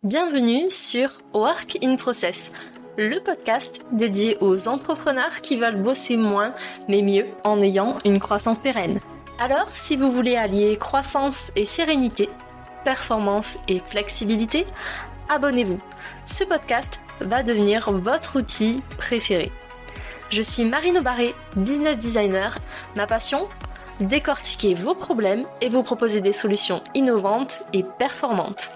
Bienvenue sur Work in Process, le podcast dédié aux entrepreneurs qui veulent bosser moins mais mieux en ayant une croissance pérenne. Alors, si vous voulez allier croissance et sérénité, performance et flexibilité, abonnez-vous. Ce podcast va devenir votre outil préféré. Je suis Marine Aubaré, business designer. Ma passion ? Décortiquer vos problèmes et vous proposer des solutions innovantes et performantes.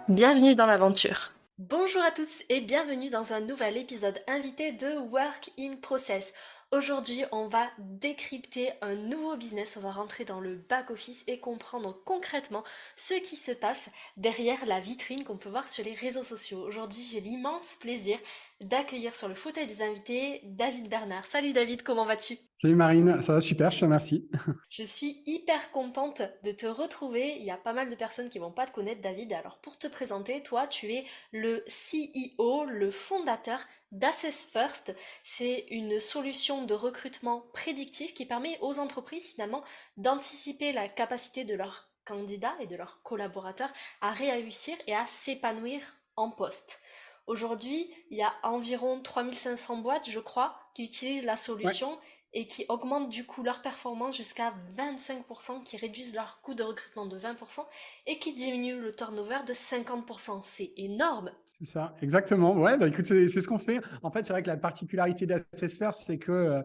Bienvenue dans l'aventure. Bonjour à tous et bienvenue dans un nouvel épisode invité de Work in Process. Aujourd'hui, on va décrypter un nouveau business, on va rentrer dans le back-office et comprendre concrètement ce qui se passe derrière la vitrine qu'on peut voir sur les réseaux sociaux. Aujourd'hui, j'ai l'immense plaisir d'accueillir sur le fauteuil des invités David Bernard. Salut David, comment vas-tu ? Salut Marine, ça va super, je te remercie. Je suis hyper contente de te retrouver. Il y a pas mal de personnes qui vont pas te connaître, David. Alors pour te présenter, toi, tu es le CEO, le fondateur d'Assess First. C'est une solution de recrutement prédictif qui permet aux entreprises finalement d'anticiper la capacité de leurs candidats et de leurs collaborateurs à réussir et à s'épanouir en poste. Aujourd'hui, il y a environ 3500 boîtes, je crois, qui utilisent la Ouais, solution et qui augmentent du coup leur performance jusqu'à 25%, qui réduisent leur coût de recrutement de 20% et qui diminuent le turnover de 50%. C'est énorme. c'est ça, exactement. Ouais, bah écoute, c'est ce qu'on fait. En fait, c'est vrai que la particularité d'Assessfair, c'est que,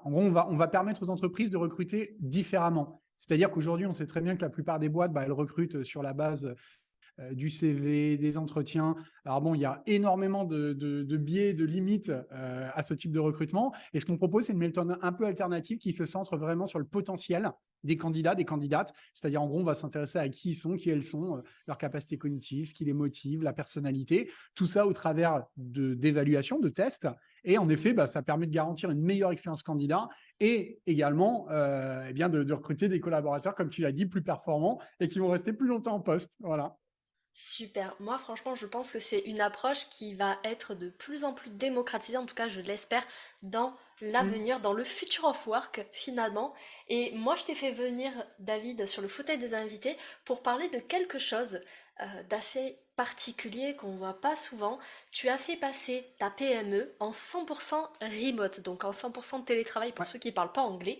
en gros, on va permettre aux entreprises de recruter différemment. C'est-à-dire qu'aujourd'hui, on sait très bien que la plupart des boîtes, bah, elles recrutent sur la base du CV, des entretiens. Alors bon, il y a énormément de biais, de limites à ce type de recrutement. Et ce qu'on propose, c'est une méthode un peu alternative qui se centre vraiment sur le potentiel des candidats, des candidates. C'est-à-dire, en gros, on va s'intéresser à qui ils sont, qui elles sont, leur capacité cognitive, ce qui les motive, la personnalité. Tout ça au travers d'évaluations, de tests. Et en effet, bah, ça permet de garantir une meilleure expérience candidat et également eh bien de recruter des collaborateurs, comme tu l'as dit, plus performants et qui vont rester plus longtemps en poste. Voilà. Super. Moi, franchement, je pense que c'est une approche qui va être de plus en plus démocratisée, en tout cas, je l'espère, dans Mm. l'avenir, dans le future of work, finalement. Et moi, je t'ai fait venir, David, sur le fauteuil des invités pour parler de quelque chose d'assez particulier qu'on voit pas souvent. Tu as fait passer ta PME en 100% remote, donc en 100% télétravail pour Ouais. ceux qui parlent pas anglais.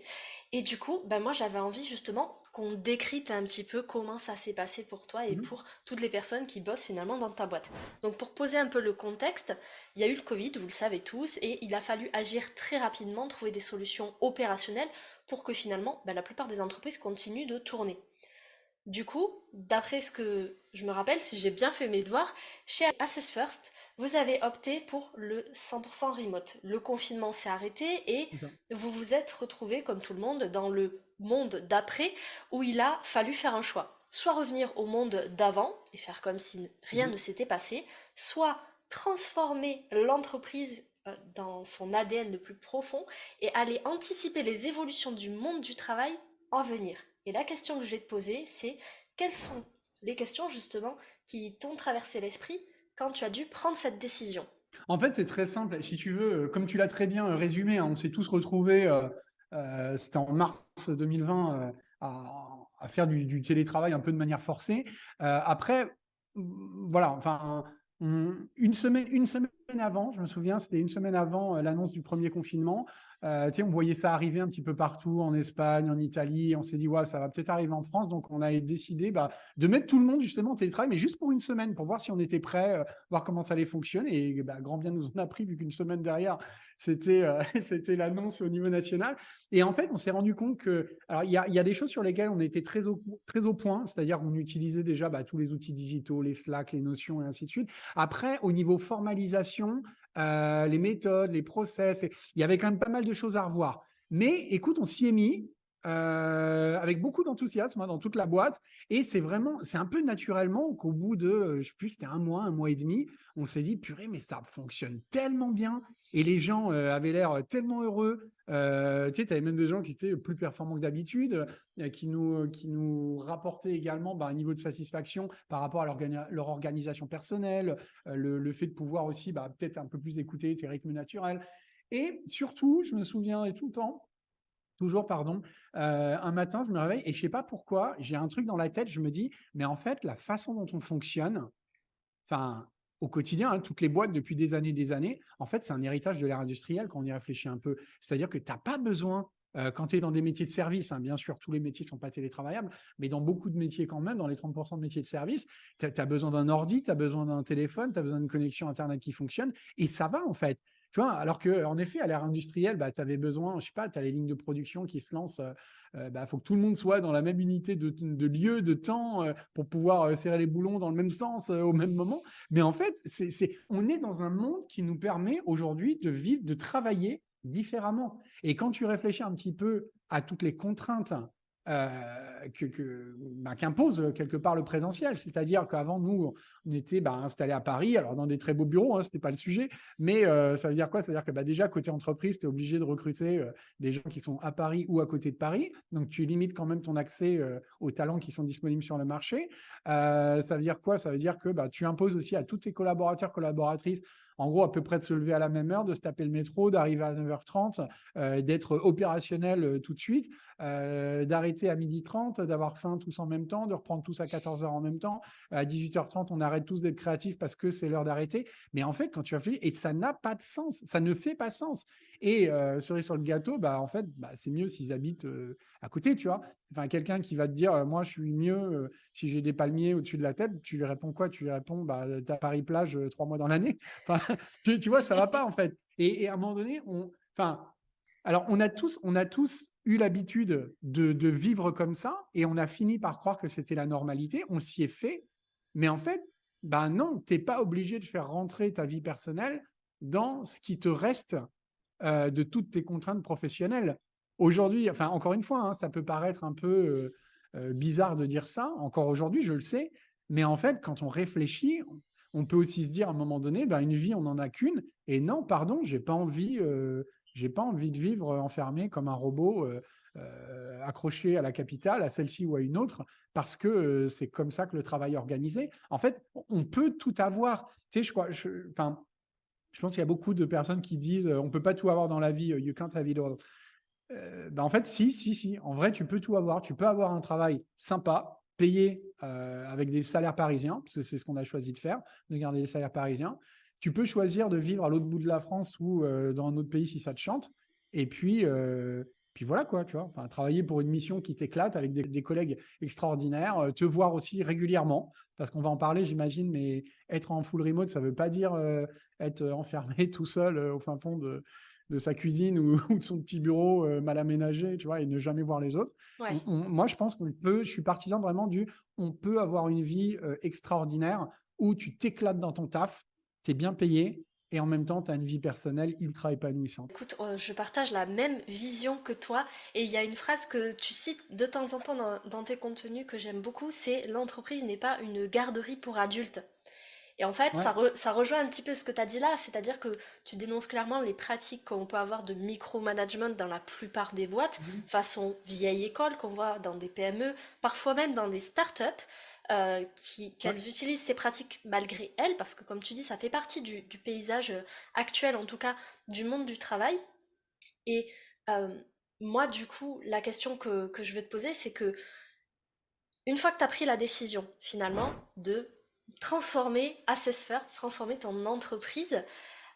Et du coup, ben moi, j'avais envie justement qu'on décrypte un petit peu comment ça s'est passé pour toi et Mhm. pour toutes les personnes qui bossent finalement dans ta boîte. Donc pour poser un peu le contexte, il y a eu le Covid, vous le savez tous, et il a fallu agir très rapidement, trouver des solutions opérationnelles pour que finalement la plupart des entreprises continuent de tourner. Du coup, d'après ce que je me rappelle, si j'ai bien fait mes devoirs, chez Assess First, vous avez opté pour le 100% remote. Le confinement s'est arrêté et C'est ça. vous vous êtes retrouvé, comme tout le monde, dans le monde d'après où il a fallu faire un choix. Soit revenir au monde d'avant et faire comme si rien ne Mhm. s'était passé, soit transformer l'entreprise dans son ADN le plus profond et aller anticiper les évolutions du monde du travail en venir. Et la question que je vais te poser, c'est quelles sont les questions justement qui t'ont traversé l'esprit quand tu as dû prendre cette décision? En fait, c'est très simple. Si tu veux, comme tu l'as très bien résumé, hein, on s'est tous retrouvés, c'était en mars 2020, à faire du télétravail un peu de manière forcée. Après, voilà, enfin, une semaine avant, je me souviens, c'était une semaine avant l'annonce du premier confinement. Tu sais, on voyait ça arriver un petit peu partout, en Espagne, en Italie. On s'est dit, ouais, ça va peut-être arriver en France. Donc, on a décidé de mettre tout le monde justement en télétravail, mais juste pour une semaine, pour voir si on était prêt, voir comment ça allait fonctionner. Et bah, grand bien nous en a pris, vu qu'une semaine derrière, c'était c'était l'annonce au niveau national. Et en fait, on s'est rendu compte que, alors il y a des choses sur lesquelles on était très au point, c'est-à-dire qu'on utilisait déjà tous les outils digitaux, les Slack, les Notions et ainsi de suite. Après, au niveau formalisation, les méthodes, les process, il y avait quand même pas mal de choses à revoir. Mais écoute, on s'y est mis. Avec beaucoup d'enthousiasme dans toute la boîte, et c'est un peu naturellement qu'au bout de, je sais plus, c'était un mois et demi, on s'est dit, purée, mais ça fonctionne tellement bien, et les gens avaient l'air tellement heureux. Tu sais, tu avais même des gens qui étaient plus performants que d'habitude, qui nous rapportaient également un niveau de satisfaction par rapport à leur organisation personnelle, le fait de pouvoir aussi peut-être un peu plus écouter tes rythmes naturels. Et surtout, je me souviens tout le temps, toujours, pardon, un matin, je me réveille et je sais pas pourquoi, j'ai un truc dans la tête, je me dis, mais en fait, la façon dont on fonctionne, enfin, au quotidien, hein, toutes les boîtes depuis des années, en fait, c'est un héritage de l'ère industrielle quand on y réfléchit un peu. C'est-à-dire que tu n'as pas besoin, quand tu es dans des métiers de service, hein, bien sûr, tous les métiers ne sont pas télétravaillables, mais dans beaucoup de métiers quand même, dans les 30% de métiers de service, tu as besoin d'un ordi, tu as besoin d'un téléphone, tu as besoin d'une connexion Internet qui fonctionne, et ça va en fait. Tu vois, alors qu'en effet, à l'ère industrielle, bah, tu avais besoin, je sais pas, tu as les lignes de production qui se lancent, bah, faut que tout le monde soit dans la même unité de lieu, de temps, pour pouvoir serrer les boulons dans le même sens au même moment. Mais en fait, on est dans un monde qui nous permet aujourd'hui de vivre, de travailler différemment. Et quand tu réfléchis un petit peu à toutes les contraintes qu'impose quelque part le présentiel. C'est-à-dire qu'avant, nous, on était installés à Paris, alors dans des très beaux bureaux, hein, ce n'était pas le sujet, mais ça veut dire quoi? Ça veut dire que déjà, côté entreprise, tu es obligé de recruter des gens qui sont à Paris ou à côté de Paris, donc tu limites quand même ton accès aux talents qui sont disponibles sur le marché. Ça veut dire quoi? Ça veut dire que tu imposes aussi à tous tes collaborateurs, collaboratrices, en gros, à peu près de se lever à la même heure, de se taper le métro, d'arriver à 9h30, d'être opérationnel tout de suite, d'arrêter à 12h30, d'avoir faim tous en même temps, de reprendre tous à 14h en même temps. À 18h30, on arrête tous d'être créatifs parce que c'est l'heure d'arrêter. Mais en fait, quand tu réfléchis, et ça n'a pas de sens, ça ne fait pas sens. Et cerise sur le gâteau, en fait, c'est mieux s'ils habitent à côté, tu vois. Enfin, quelqu'un qui va te dire, moi, je suis mieux si j'ai des palmiers au-dessus de la tête, tu lui réponds quoi? Tu lui réponds, t'as Paris-Plage 3 mois dans l'année. Enfin, tu vois, ça va pas, en fait. Et à un moment donné, alors, on a tous eu l'habitude de vivre comme ça et on a fini par croire que c'était la normalité. On s'y est fait. Mais en fait, non, tu n'es pas obligé de faire rentrer ta vie personnelle dans ce qui te reste de toutes tes contraintes professionnelles. Aujourd'hui, enfin, encore une fois, hein, ça peut paraître un peu bizarre de dire ça. Encore aujourd'hui, je le sais. Mais en fait, quand on réfléchit, on peut aussi se dire à un moment donné, une vie, on n'en a qu'une. Et non, pardon, j'ai pas envie de vivre enfermé comme un robot accroché à la capitale, à celle-ci ou à une autre, parce que c'est comme ça que le travail est organisé. En fait, on peut tout avoir. Tu sais, je pense qu'il y a beaucoup de personnes qui disent on peut pas tout avoir dans la vie, you can't have it all. En fait, si. En vrai, tu peux tout avoir. Tu peux avoir un travail sympa, payé avec des salaires parisiens, parce que c'est ce qu'on a choisi de faire, de garder les salaires parisiens. Tu peux choisir de vivre à l'autre bout de la France ou dans un autre pays si ça te chante. Et puis voilà quoi, tu vois. Enfin, travailler pour une mission qui t'éclate avec des collègues extraordinaires, te voir aussi régulièrement, parce qu'on va en parler, j'imagine, mais être en full remote, ça ne veut pas dire être enfermé tout seul au fin fond de sa cuisine ou de son petit bureau mal aménagé, tu vois, et ne jamais voir les autres. Ouais. Moi, je pense je suis partisan vraiment on peut avoir une vie extraordinaire où tu t'éclates dans ton taf, tu es bien payé et en même temps, tu as une vie personnelle ultra épanouissante. Écoute, je partage la même vision que toi et il y a une phrase que tu cites de temps en temps dans tes contenus que j'aime beaucoup, c'est l'entreprise n'est pas une garderie pour adultes. Et en fait, Ouais. ça rejoint un petit peu ce que tu as dit là, c'est-à-dire que tu dénonces clairement les pratiques qu'on peut avoir de micromanagement dans la plupart des boîtes, Mhm. façon vieille école qu'on voit dans des PME, parfois même dans des startups, Ouais. qu'elles utilisent ces pratiques malgré elles, parce que comme tu dis, ça fait partie du paysage actuel, en tout cas du monde du travail. Et euh, moi, du coup, la question que je vais te poser, c'est que une fois que tu as pris la décision, finalement, de transformer Assess First, transformer ton entreprise,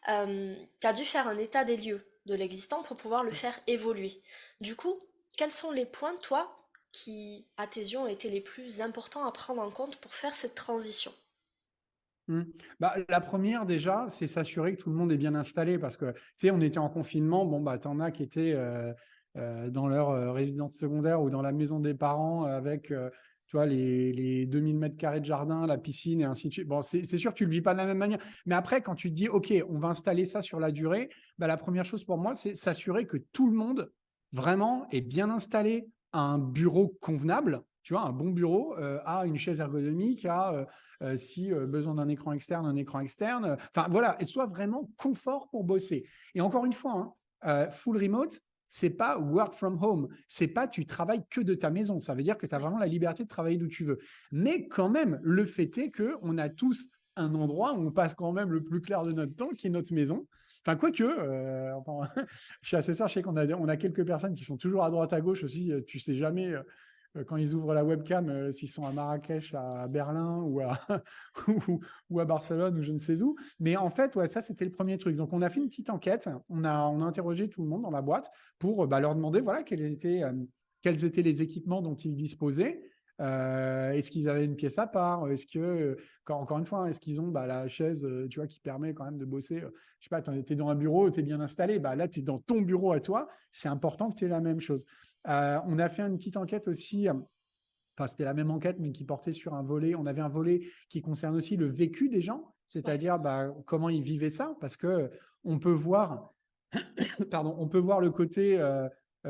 tu as dû faire un état des lieux de l'existant pour pouvoir le faire évoluer. Du coup, quels sont les points, toi, qui, à tes yeux, ont été les plus importants à prendre en compte pour faire cette transition? Mmh. La première déjà, c'est s'assurer que tout le monde est bien installé parce que, tu sais, on était en confinement, bon, tu en as qui étaient dans leur résidence secondaire ou dans la maison des parents avec, tu vois, les 2000 mètres carrés de jardin, la piscine et ainsi de suite. Bon, c'est sûr que tu le vis pas de la même manière. Mais après, quand tu te dis, OK, on va installer ça sur la durée, la première chose pour moi, c'est s'assurer que tout le monde vraiment est bien installé à un bureau convenable, tu vois, un bon bureau, a une chaise ergonomique, si besoin d'un écran externe, un écran externe. Enfin, voilà, et soit vraiment confort pour bosser. Et encore une fois, hein, full remote, c'est pas work from home. C'est pas tu travailles que de ta maison. Ça veut dire que tu as Ouais. vraiment la liberté de travailler d'où tu veux. Mais quand même, le fait est qu'on a tous un endroit où on passe quand même le plus clair de notre temps, qui est notre maison. Enfin, quoique, je suis assez sûr, je sais qu'on a quelques personnes qui sont toujours à droite, à gauche aussi. Tu sais jamais quand ils ouvrent la webcam, s'ils sont à Marrakech, à Berlin ou à Barcelone ou je ne sais où. Mais en fait, ouais, ça, c'était le premier truc. Donc, on a fait une petite enquête. On a interrogé tout le monde dans la boîte pour leur demander voilà, quels étaient les équipements dont ils disposaient. Est-ce qu'ils avaient une pièce à part? Est-ce que, encore une fois, est-ce qu'ils ont la chaise tu vois, qui permet quand même de bosser je sais pas, tu es dans un bureau, tu es bien installé. Là, tu es dans ton bureau à toi. C'est important que tu aies la même chose. On a fait une petite enquête aussi. Enfin, c'était la même enquête, mais qui portait sur un volet. On avait un volet qui concerne aussi le vécu des gens, c'est-à-dire comment ils vivaient ça, parce que on peut voir, on peut voir le côté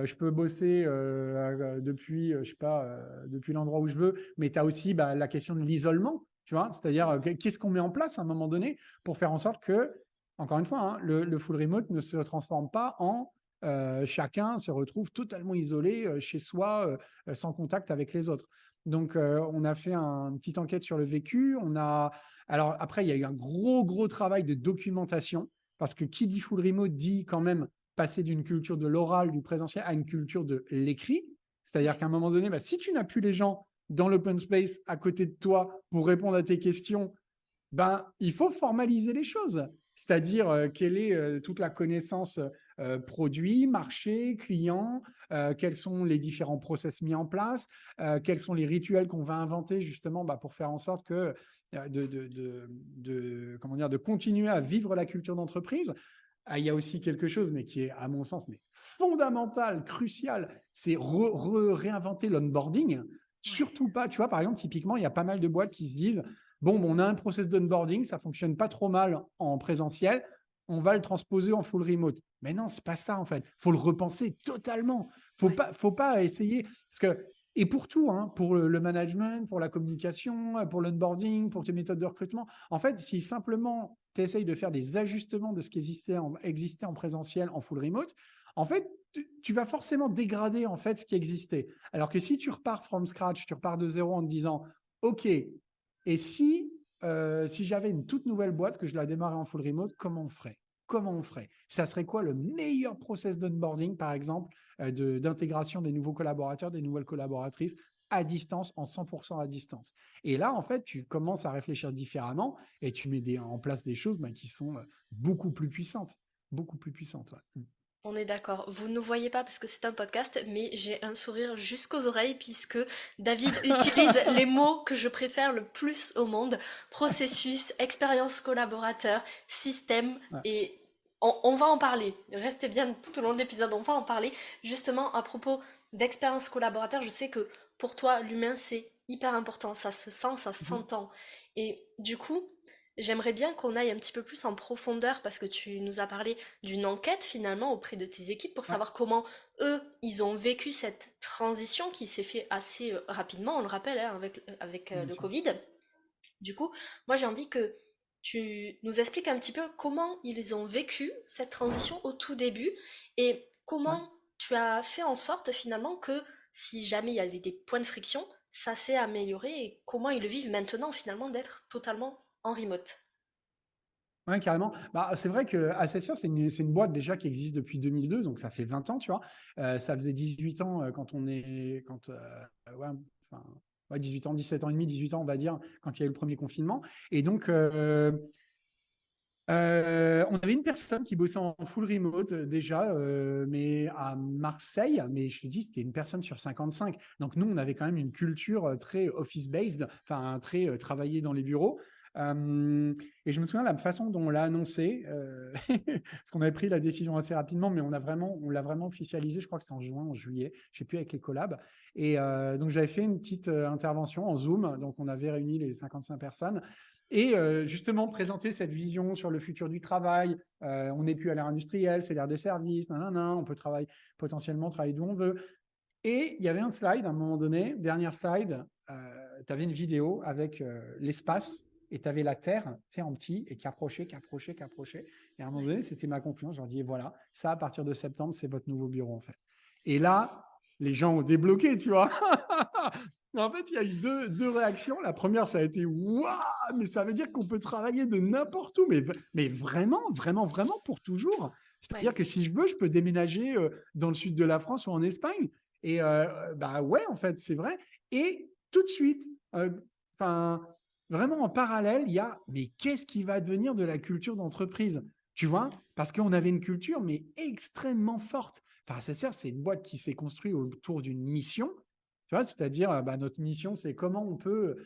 je peux bosser depuis, je sais pas, depuis l'endroit où je veux, mais tu as aussi la question de l'isolement, tu vois, c'est-à-dire qu'est-ce qu'on met en place à un moment donné pour faire en sorte que, encore une fois, hein, le full remote ne se transforme pas en chacun se retrouve totalement isolé chez soi, sans contact avec les autres. Donc, on a fait une petite enquête sur le vécu. Alors après, il y a eu un gros travail de documentation parce que qui dit full remote dit quand même passer d'une culture de l'oral, du présentiel, à une culture de l'écrit. C'est-à-dire qu'à un moment donné, si tu n'as plus les gens dans l'open space à côté de toi pour répondre à tes questions, il faut formaliser les choses. C'est-à-dire quelle est toute la connaissance produit, marché, client, quels sont les différents process mis en place, quels sont les rituels qu'on va inventer justement pour faire en sorte que de continuer à vivre la culture d'entreprise. Il y a aussi quelque chose, mais qui est, à mon sens, fondamental, crucial, c'est réinventer l'onboarding. Surtout pas, tu vois, par exemple, typiquement, il y a pas mal de boîtes qui se disent, bon, on a un process d'onboarding, ça fonctionne pas trop mal en présentiel, on va le transposer en full remote. Mais non, c'est pas ça, en fait. Faut le repenser totalement. Faut pas essayer, parce que, et pour tout, hein, pour le management, pour la communication, pour l'onboarding, pour tes méthodes de recrutement, en fait, si simplement tu essayes de faire des ajustements de ce qui existait en présentiel en full remote, en fait, tu vas forcément dégrader en fait ce qui existait. Alors que si tu repars from scratch, tu repars de zéro en te disant, OK, et si j'avais une toute nouvelle boîte que je la démarrais en full remote, comment on ferait? Ça serait quoi le meilleur process d'onboarding, par exemple, d'intégration des nouveaux collaborateurs, des nouvelles collaboratrices à distance, en 100% à distance. Et là, en fait, tu commences à réfléchir différemment et tu mets en place des choses qui sont beaucoup plus puissantes. Beaucoup plus puissantes. Ouais. On est d'accord. Vous ne voyez pas parce que c'est un podcast, mais j'ai un sourire jusqu'aux oreilles puisque David utilise les mots que je préfère le plus au monde. Processus, expérience collaborateur, système et on va en parler. Restez bien tout au long de l'épisode, on va en parler. Justement, à propos d'expérience collaborateur, je sais que pour toi, l'humain, c'est hyper important. Ça se sent, ça s'entend. Et du coup, j'aimerais bien qu'on aille un petit peu plus en profondeur parce que tu nous as parlé d'une enquête finalement auprès de tes équipes pour savoir comment eux, ils ont vécu cette transition qui s'est fait assez rapidement, on le rappelle, hein, avec le Covid. Du coup, moi j'ai envie que tu nous expliques un petit peu comment ils ont vécu cette transition au tout début et comment tu as fait en sorte finalement que si jamais il y avait des points de friction, ça s'est amélioré et comment ils le vivent maintenant finalement d'être totalement en remote. Oui, carrément. C'est vrai que Accenture, c'est une boîte déjà qui existe depuis 2002, donc ça fait 20 ans, tu vois. Ça faisait 18 ans ouais, 18 ans, 17 ans et demi, 18 ans, on va dire, quand il y a eu le premier confinement. Et donc, on avait une personne qui bossait en full remote déjà, mais à Marseille. Mais je te dis, c'était une personne sur 55. Donc nous, on avait quand même une culture très office-based, enfin très travailler dans les bureaux. Et je me souviens de la façon dont on l'a annoncé, parce qu'on avait pris la décision assez rapidement, mais on l'a vraiment officialisé. Je crois que c'est en juin, en juillet, je sais plus, avec les collabs. Et donc j'avais fait une petite intervention en Zoom. Donc on avait réuni les 55 personnes. Et justement, présenter cette vision sur le futur du travail. On n'est plus à l'ère industrielle, c'est l'ère des services, on peut potentiellement travailler d'où on veut. Et il y avait un slide à un moment donné, dernière slide, tu avais une vidéo avec l'espace et tu avais la Terre en petit et qui approchait. Et à un moment donné, c'était ma conclusion. Je leur dis, voilà, ça, à partir de septembre, c'est votre nouveau bureau, en fait. Et là, les gens ont débloqué, tu vois. En fait, il y a eu deux réactions. La première, ça a été « Waouh, mais ça veut dire qu'on peut travailler de n'importe où, mais vraiment, vraiment, vraiment pour toujours. » C'est-à-dire que si je veux, je peux déménager dans le sud de la France ou en Espagne. Et bah ouais, en fait, c'est vrai. Et tout de suite, enfin, vraiment en parallèle, il y a, mais qu'est-ce qui va devenir de la culture d'entreprise? Tu vois? Parce qu'on avait une culture, mais extrêmement forte. Enfin, c'est sûr, c'est une boîte qui s'est construite autour d'une mission. Tu vois, c'est-à-dire, bah, notre mission, c'est comment on peut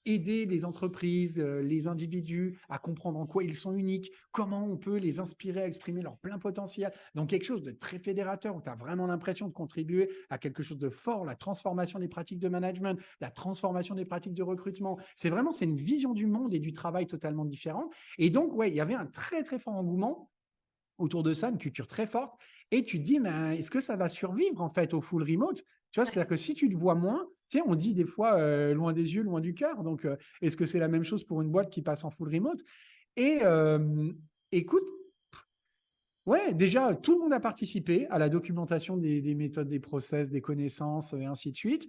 aider les entreprises, les individus à comprendre en quoi ils sont uniques, comment on peut les inspirer à exprimer leur plein potentiel. Donc, quelque chose de très fédérateur où tu as vraiment l'impression de contribuer à quelque chose de fort, la transformation des pratiques de management, la transformation des pratiques de recrutement. C'est une vision du monde et du travail totalement différente. Et donc, ouais, il y avait un très, très fort engouement autour de ça, une culture très forte. Et tu te dis, mais est-ce que ça va survivre en fait au full remote? Tu vois, c'est-à-dire que si tu te vois moins, tu sais, on dit des fois loin des yeux, loin du cœur. Donc, est-ce que c'est la même chose pour une boîte qui passe en full remote? Et écoute, ouais, déjà, tout le monde a participé à la documentation des méthodes, des process, des connaissances, et ainsi de suite.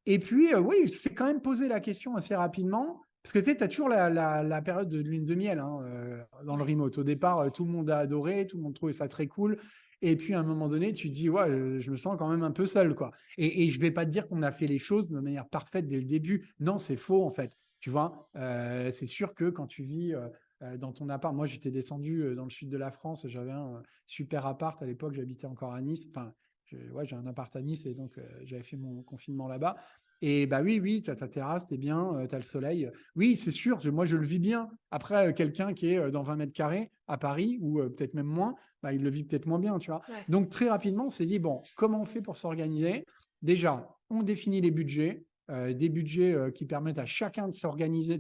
Et puis, oui, c'est quand même posé la question assez rapidement. Parce que tu sais, tu as toujours la période de lune de miel hein, dans le remote. Au départ, tout le monde a adoré, tout le monde trouvait ça très cool. Et puis, à un moment donné, tu te dis, ouais, je me sens quand même un peu seul, quoi. Et je vais pas te dire qu'on a fait les choses de manière parfaite dès le début. Non, c'est faux, en fait. Tu vois, c'est sûr que quand tu vis dans ton appart, moi, j'étais descendu dans le sud de la France, j'avais un super appart à l'époque, j'habitais encore à Nice. Enfin, ouais, j'ai un appart à Nice et donc j'avais fait mon confinement là-bas. Et bah oui, tu as ta terrasse, t'es bien, tu as le soleil. Oui, c'est sûr, moi je le vis bien. Après, quelqu'un qui est dans 20 mètres carrés à Paris, ou peut-être même moins, bah, il le vit peut-être moins bien, tu vois. Ouais. Donc très rapidement, on s'est dit, bon, comment on fait pour s'organiser? Déjà, on définit les budgets, des budgets qui permettent à chacun de s'organiser,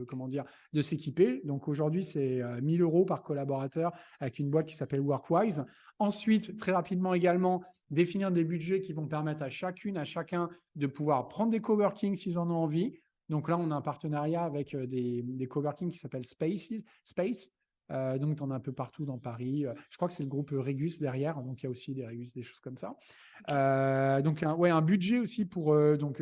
comment dire, de s'équiper. Donc aujourd'hui, c'est 1000 euros par collaborateur avec une boîte qui s'appelle Workwise. Ensuite, très rapidement également, définir des budgets qui vont permettre à chacune, à chacun de pouvoir prendre des coworking s'ils en ont envie. Donc là, on a un partenariat avec des coworking qui s'appellent Space. Donc, on en a un peu partout dans Paris. Je crois que c'est le groupe Regus derrière. Donc, il y a aussi des Regus, des choses comme ça. Okay. Donc, un budget aussi pour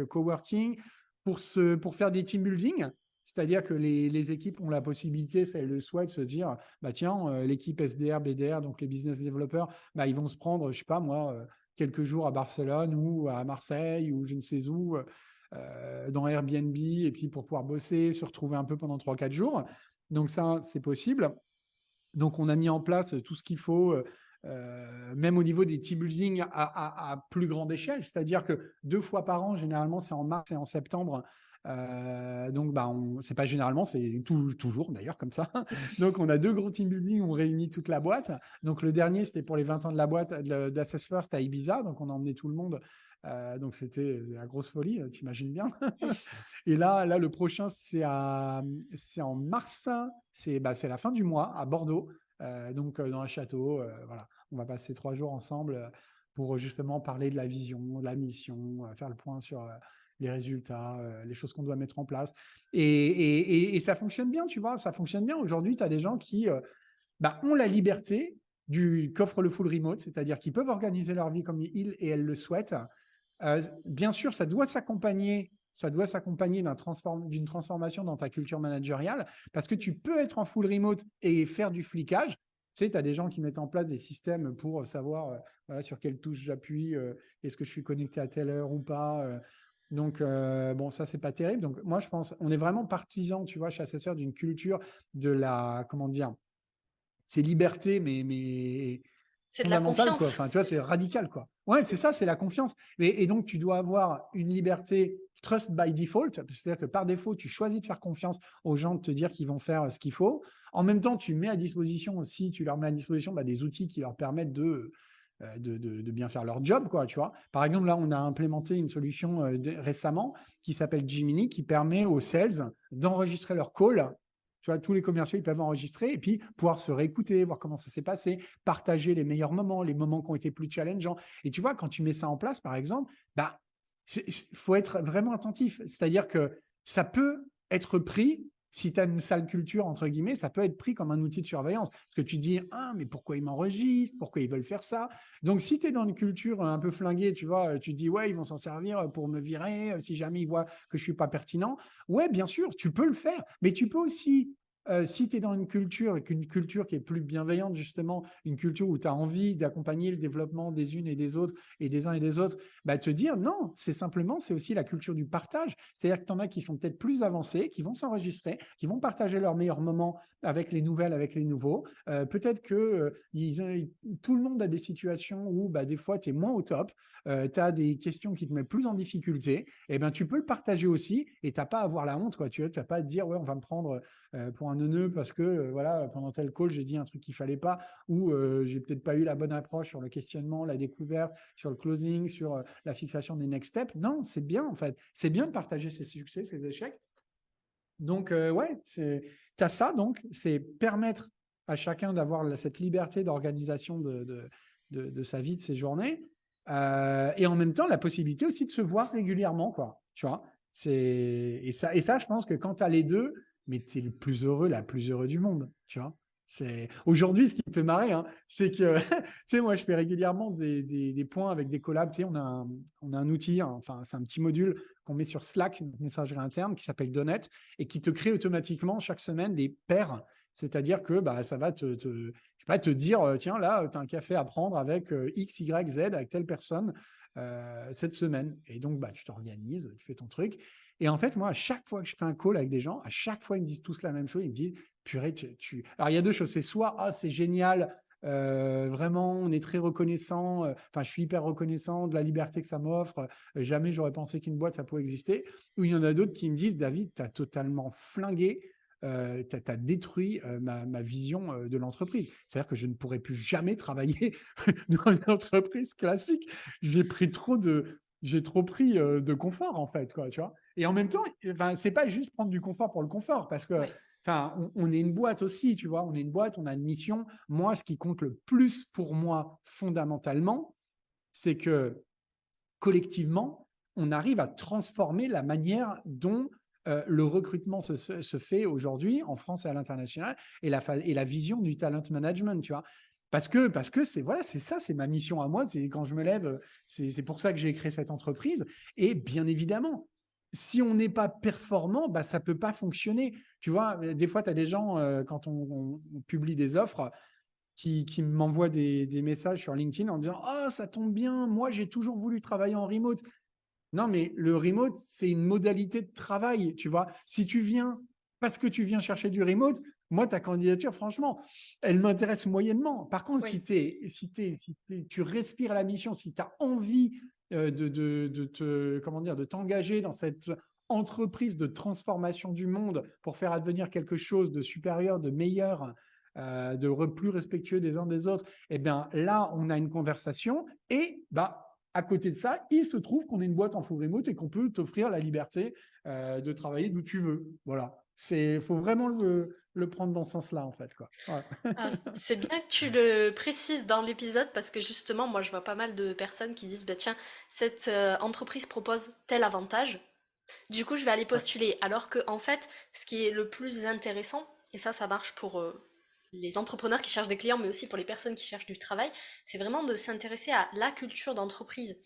coworking, pour faire des team building. C'est-à-dire que les équipes ont la possibilité, si elles le souhaitent, de se dire, bah tiens, l'équipe SDR, BDR, donc les business developers, bah, ils vont se prendre, je sais pas moi, quelques jours à Barcelone ou à Marseille ou je ne sais où, dans Airbnb, et puis pour pouvoir bosser, se retrouver un peu pendant 3-4 jours. Donc ça, c'est possible. Donc on a mis en place tout ce qu'il faut, même au niveau des team building à plus grande échelle. C'est-à-dire que 2 fois par an, généralement, c'est en mars et en septembre. Donc, bah, c'est pas généralement, c'est toujours d'ailleurs comme ça. Donc, on a 2 gros team building où on réunit toute la boîte. Donc, le dernier, c'était pour les 20 ans de la boîte d'Assess First à Ibiza. Donc, on a emmené tout le monde. Donc, c'était la grosse folie, t'imagines bien. Et là, le prochain, c'est en mars. C'est la fin du mois à Bordeaux. Donc, dans un château. Voilà. On va passer 3 jours ensemble pour justement parler de la vision, de la mission, faire le point sur les résultats, les choses qu'on doit mettre en place. Et ça fonctionne bien, tu vois, ça fonctionne bien. Aujourd'hui, tu as des gens qui ont la liberté qu'offre le full remote, c'est-à-dire qu'ils peuvent organiser leur vie comme ils et elles le souhaitent. Bien sûr, ça doit s'accompagner d'une transformation dans ta culture managériale, parce que tu peux être en full remote et faire du flicage. Tu sais, tu as des gens qui mettent en place des systèmes pour savoir voilà, sur quelle touche j'appuie, est-ce que je suis connecté à telle heure ou pas. Donc, bon, ça, c'est pas terrible. Donc, moi, je pense, on est vraiment partisan, tu vois, chez Assesseur, d'une culture de la, comment dire, c'est liberté, mais C'est de la fondamentale, quoi. confiance. Enfin, tu vois, c'est radical, quoi. Ouais, c'est ça, c'est la confiance. Et donc, tu dois avoir une liberté trust by default, c'est-à-dire que par défaut, tu choisis de faire confiance aux gens, de te dire qu'ils vont faire ce qu'il faut. En même temps, tu mets à disposition aussi, tu leur mets à disposition des outils qui leur permettent de bien faire leur job, quoi, tu vois. Par exemple, là, on a implémenté une solution récemment qui s'appelle Jiminy, qui permet aux sales d'enregistrer leur call. Tu vois, tous les commerciaux, ils peuvent enregistrer et puis pouvoir se réécouter, voir comment ça s'est passé, partager les meilleurs moments, les moments qui ont été plus challengeants. Et tu vois, quand tu mets ça en place, par exemple, bah, faut être vraiment attentif. C'est-à-dire que ça peut être pris, si tu as une sale culture, entre guillemets, ça peut être pris comme un outil de surveillance. Parce que tu dis, ah, mais pourquoi ils m'enregistrent? Pourquoi ils veulent faire ça? Donc, si tu es dans une culture un peu flinguée, tu vois, tu te dis, ouais, ils vont s'en servir pour me virer si jamais ils voient que je suis pas pertinent. Ouais, bien sûr, tu peux le faire. Mais tu peux aussi Si tu es dans une culture qui est plus bienveillante, justement, une culture où tu as envie d'accompagner le développement des unes et des autres et des uns et des autres, bah, te dire non, c'est aussi la culture du partage. C'est-à-dire que tu en as qui sont peut-être plus avancés, qui vont s'enregistrer, qui vont partager leurs meilleurs moments avec les nouvelles, avec les nouveaux. Peut-être que tout le monde a des situations où bah, des fois tu es moins au top, tu as des questions qui te mettent plus en difficulté, et ben tu peux le partager aussi et tu n'as pas à avoir la honte, quoi. Tu n'as pas à te dire ouais, on va me prendre pour un neuneu parce que voilà, pendant tel call, j'ai dit un truc qu'il fallait pas, ou j'ai peut-être pas eu la bonne approche sur le questionnement, la découverte, sur le closing, sur la fixation des next steps. Non, c'est bien en fait. C'est bien de partager ses succès, ses échecs. Donc ouais, tu as ça, donc c'est permettre à chacun d'avoir cette liberté d'organisation de sa vie, de ses journées, et en même temps la possibilité aussi de se voir régulièrement, quoi. Tu vois, et ça, je pense que quand tu as les deux, mais tu es le plus heureux, la plus heureux du monde, tu vois. Aujourd'hui, ce qui me fait marrer, hein, c'est que tu sais, moi, je fais régulièrement des points avec des collabs. Tu sais, on a un outil, hein, enfin, c'est un petit module qu'on met sur Slack, une messagerie interne, qui s'appelle Donut et qui te crée automatiquement chaque semaine des pairs. C'est-à-dire que bah, ça va je sais pas, te dire, tiens, là, tu as un café à prendre avec X, Y, Z, avec telle personne cette semaine. Et donc, bah, tu t'organises, tu fais ton truc. Et en fait, moi, à chaque fois que je fais un call avec des gens, à chaque fois, ils me disent tous la même chose. Ils me disent, purée, Alors, il y a deux choses. C'est soit, ah, c'est génial, vraiment, on est très reconnaissant. Enfin, je suis hyper reconnaissant de la liberté que ça m'offre. Jamais j'aurais pensé qu'une boîte, ça pouvait exister. Ou il y en a d'autres qui me disent, David, tu as totalement flingué, tu as détruit ma vision de l'entreprise. C'est-à-dire que je ne pourrais plus jamais travailler dans une entreprise classique. J'ai trop pris de confort, en fait, quoi, tu vois. Et en même temps, enfin, c'est pas juste prendre du confort pour le confort, parce que enfin, on est une boîte aussi, tu vois. On est une boîte, on a une mission. Moi, ce qui compte le plus pour moi, fondamentalement, c'est que collectivement, on arrive à transformer la manière dont le recrutement se fait aujourd'hui en France et à l'international, et la vision du talent management, tu vois. Parce que c'est ça, c'est ma mission à moi. C'est quand je me lève, c'est pour ça que j'ai créé cette entreprise. Et bien évidemment, si on n'est pas performant, bah, ça peut pas fonctionner. Tu vois, des fois, tu as des gens, quand on publie des offres, qui m'envoient des messages sur LinkedIn en disant « Ah, ça tombe bien, moi, j'ai toujours voulu travailler en remote. » Non, mais le remote, c'est une modalité de travail, tu vois. Si tu viens parce que tu viens chercher du remote, moi, ta candidature, franchement, elle m'intéresse moyennement. Par contre, Oui. tu respires la mission, si tu as envie de t'engager dans cette entreprise de transformation du monde pour faire advenir quelque chose de supérieur, de meilleur, plus respectueux des uns des autres, eh bien là, on a une conversation et bah, à côté de ça, il se trouve qu'on est une boîte en full remote et qu'on peut t'offrir la liberté de travailler d'où tu veux. Voilà. Faut vraiment le prendre dans ce sens-là, en fait, quoi. Voilà. Ah, c'est bien que tu le précises dans l'épisode parce que justement, moi je vois pas mal de personnes qui disent, bah tiens, cette entreprise propose tel avantage, du coup je vais aller Ouais. postuler. Alors que en fait, ce qui est le plus intéressant, et ça marche pour les entrepreneurs qui cherchent des clients, mais aussi pour les personnes qui cherchent du travail, c'est vraiment de s'intéresser à la culture d'entreprise. Bien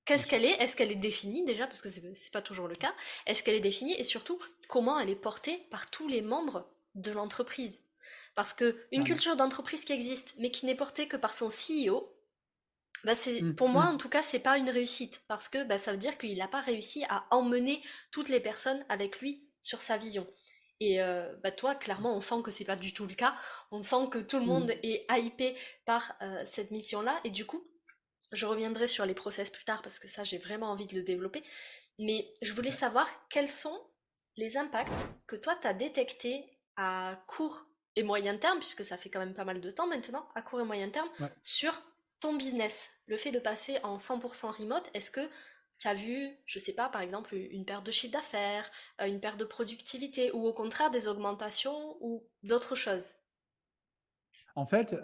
Qu'est-ce sûr. qu'elle est? Est-ce qu'elle est définie déjà? Parce que c'est pas toujours le cas. Est-ce qu'elle est définie? Et surtout, comment elle est portée par tous les membres de l'entreprise? Parce que une Clairement. culture d'entreprise qui existe, mais qui n'est portée que par son CEO, bah pour moi en Hum. tout cas, c'est pas une réussite. Parce que bah, ça veut dire qu'il n'a pas réussi à emmener toutes les personnes avec lui sur sa vision. Et bah toi, clairement, on sent que c'est pas du tout le cas. On sent que tout le monde Hum. est hypé par cette mission-là. Et du coup, je reviendrai sur les process plus tard parce que ça, j'ai vraiment envie de le développer. Mais je voulais Ouais. savoir quels sont les impacts que toi, tu as détectés à court et moyen terme, puisque ça fait quand même pas mal de temps maintenant, à court et moyen terme, Ouais. sur ton business. Le fait de passer en 100% remote, est-ce que tu as vu, je sais pas, par exemple, une perte de chiffre d'affaires, une perte de productivité, ou au contraire des augmentations ou d'autres choses? En fait,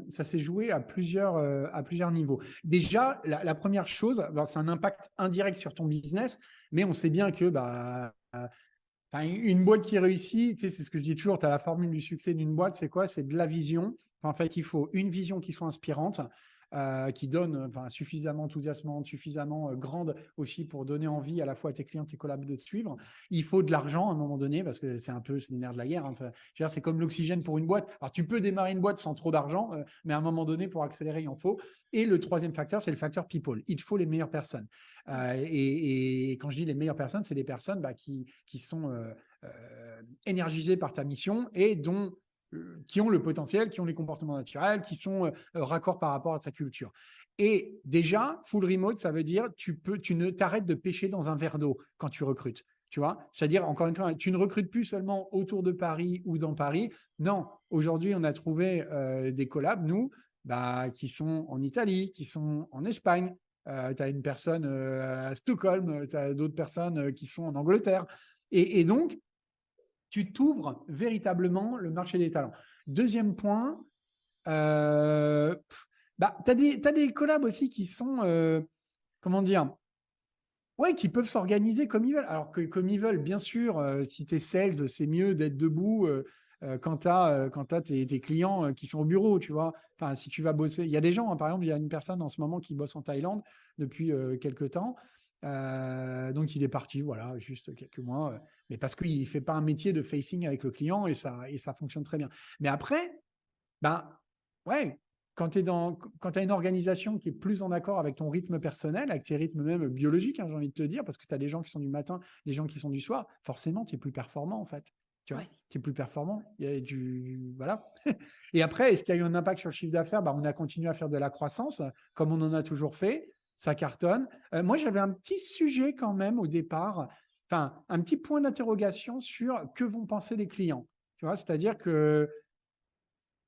ça s'est joué à plusieurs niveaux. Déjà, la première chose, ben, c'est un impact indirect sur ton business, mais on sait bien que bah, enfin, une boîte qui réussit, tu sais, c'est ce que je dis toujours, tu as la formule du succès d'une boîte, c'est quoi? C'est de la vision. Enfin, en fait, il faut une vision qui soit inspirante, qui donne enfin, suffisamment enthousiasmante, suffisamment grande aussi pour donner envie à la fois à tes clients, tes collabs de te suivre. Il faut de l'argent à un moment donné parce que c'est le nerf de la guerre. Hein. Enfin, je veux dire, c'est comme l'oxygène pour une boîte. Alors, tu peux démarrer une boîte sans trop d'argent, mais à un moment donné, pour accélérer, il en faut. Et le troisième facteur, c'est le facteur people. Il te faut les meilleures personnes. Et quand je dis les meilleures personnes, c'est les personnes qui sont énergisées par ta mission et qui ont le potentiel, qui ont les comportements naturels, qui sont raccords par rapport à ta culture. Et déjà, full remote, ça veut dire tu ne t'arrêtes de pêcher dans un verre d'eau quand tu recrutes. Tu vois, c'est-à-dire, encore une fois, tu ne recrutes plus seulement autour de Paris ou dans Paris. Non, aujourd'hui, on a trouvé des collabs, nous, qui sont en Italie, qui sont en Espagne. Tu as une personne à Stockholm, tu as d'autres personnes qui sont en Angleterre. Et donc, tu t'ouvres véritablement le marché des talents. Deuxième point, tu as des collabs aussi qui sont, comment dire, ouais, qui peuvent s'organiser comme ils veulent. Alors que comme ils veulent, bien sûr, si tu es sales, c'est mieux d'être debout quand tu as, tes clients qui sont au bureau, tu vois. Enfin, si tu vas bosser, il y a des gens, hein, par exemple, il y a une personne en ce moment qui bosse en Thaïlande depuis quelques temps. Donc, il est parti, voilà, juste quelques mois, mais parce qu'il ne fait pas un métier de facing avec le client et ça fonctionne très bien. Mais après, ouais, quand tu as une organisation qui est plus en accord avec ton rythme personnel, avec tes rythmes même biologiques, hein, j'ai envie de te dire, parce que tu as des gens qui sont du matin, des gens qui sont du soir, forcément, tu es plus performant, en fait. Tu vois, tu es plus performant. Il y a voilà. Et après, est-ce qu'il y a eu un impact sur le chiffre d'affaires? On a continué à faire de la croissance, comme on en a toujours fait. Ça cartonne. Moi, j'avais un petit sujet quand même au départ, enfin, un petit point d'interrogation sur que vont penser les clients. Tu vois, c'est-à-dire que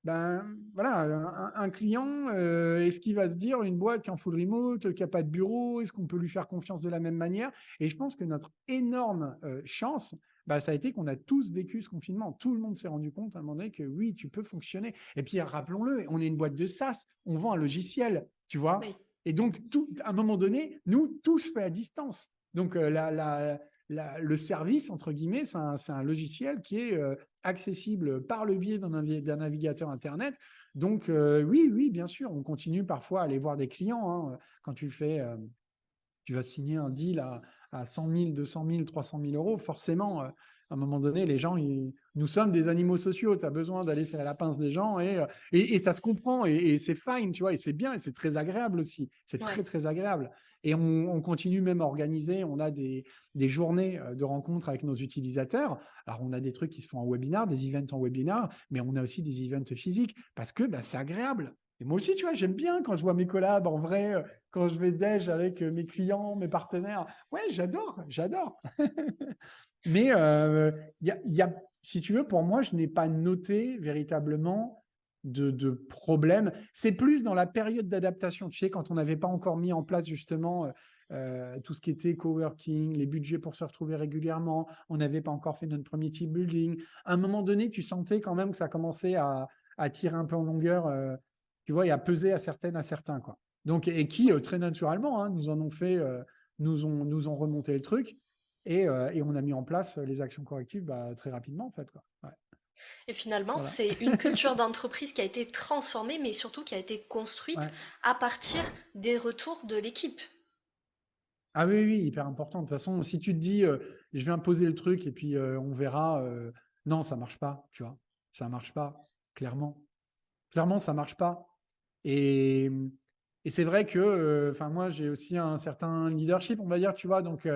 voilà, un client, est-ce qu'il va se dire une boîte qui est en full remote, qui n'a pas de bureau, est-ce qu'on peut lui faire confiance de la même manière? Et je pense que notre énorme chance, ça a été qu'on a tous vécu ce confinement. Tout le monde s'est rendu compte à un moment donné que oui, tu peux fonctionner. Et puis, rappelons-le, on est une boîte de SaaS, on vend un logiciel, tu vois. Oui. Et donc, à un moment donné, nous, tout se fait à distance. Donc, le service, entre guillemets, c'est un logiciel qui est accessible par le biais d'un navigateur Internet. Donc, oui, bien sûr, on continue parfois à aller voir des clients. Hein, quand tu vas signer un deal à 100 000, 200 000, 300 000 euros, forcément, à un moment donné, les gens, nous sommes des animaux sociaux. Tu as besoin d'aller serrer la pince des gens et ça se comprend et c'est fine, tu vois, et c'est bien et c'est très agréable aussi. C'est très, très agréable. Et on continue même à organiser. On a des journées de rencontres avec nos utilisateurs. Alors, on a des trucs qui se font en webinar, des events en webinar, mais on a aussi des events physiques parce que c'est agréable. Et moi aussi, tu vois, j'aime bien quand je vois mes collabs en vrai, quand je vais déj avec mes clients, mes partenaires. Ouais, j'adore. Mais si tu veux, pour moi, je n'ai pas noté véritablement de problème. C'est plus dans la période d'adaptation. Tu sais, quand on n'avait pas encore mis en place justement tout ce qui était coworking, les budgets pour se retrouver régulièrement, on n'avait pas encore fait notre premier team building. À un moment donné, tu sentais quand même que ça commençait à tirer un peu en longueur, tu vois, et à peser à certains, quoi. Donc, et qui, très naturellement, hein, nous en ont fait, nous ont remonté le truc. Et on a mis en place les actions correctives très rapidement, en fait, quoi. Ouais. Et finalement, c'est une culture d'entreprise qui a été transformée, mais surtout qui a été construite à partir des retours de l'équipe. Ah oui, hyper important. De toute façon, si tu te dis, je vais imposer le truc et puis on verra, non, ça marche pas, tu vois. Ça marche pas, clairement. Clairement, ça marche pas. Et c'est vrai que, moi, j'ai aussi un certain leadership, on va dire, tu vois. Donc,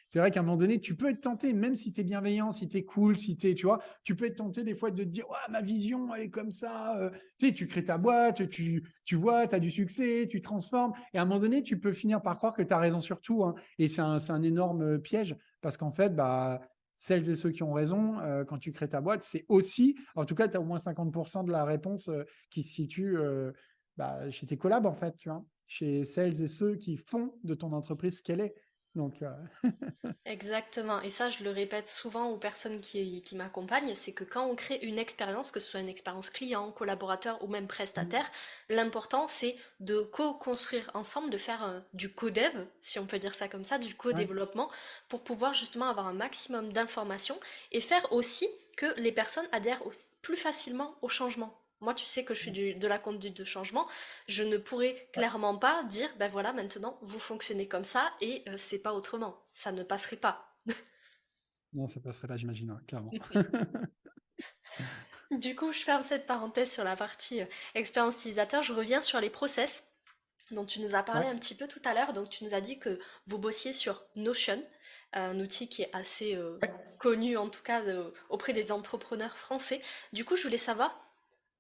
c'est vrai qu'à un moment donné, tu peux être tenté, même si tu es bienveillant, si tu es cool, tu vois, tu peux être tenté des fois de te dire, ouais, ma vision, elle est comme ça. Tu sais, tu crées ta boîte, tu vois, tu as du succès, tu transformes. Et à un moment donné, tu peux finir par croire que tu as raison sur tout. Hein. Et c'est un énorme piège parce qu'en fait, celles et ceux qui ont raison, quand tu crées ta boîte, c'est aussi, en tout cas, tu as au moins 50% de la réponse qui se situe chez tes collabs, en fait, tu vois, chez celles et ceux qui font de ton entreprise ce qu'elle est. Donc, Exactement. Et ça, je le répète souvent aux personnes qui m'accompagnent, c'est que quand on crée une expérience, que ce soit une expérience client, collaborateur ou même prestataire, l'important, c'est de co-construire ensemble, de faire du co-dev, si on peut dire ça comme ça, du co-développement, pour pouvoir justement avoir un maximum d'informations et faire aussi que les personnes adhèrent plus facilement au changement. Moi, tu sais que je suis de la conduite de changement. Je ne pourrais Ouais. clairement pas dire, ben voilà, maintenant, vous fonctionnez comme ça et c'est pas autrement. Ça ne passerait pas. Non, ça passerait pas, j'imagine, ouais, clairement. Du coup, je ferme cette parenthèse sur la partie expérience utilisateur. Je reviens sur les process dont tu nous as parlé Ouais. un petit peu tout à l'heure. Donc, tu nous as dit que vous bossiez sur Notion, un outil qui est assez connu, en tout cas auprès des entrepreneurs français. Du coup, je voulais savoir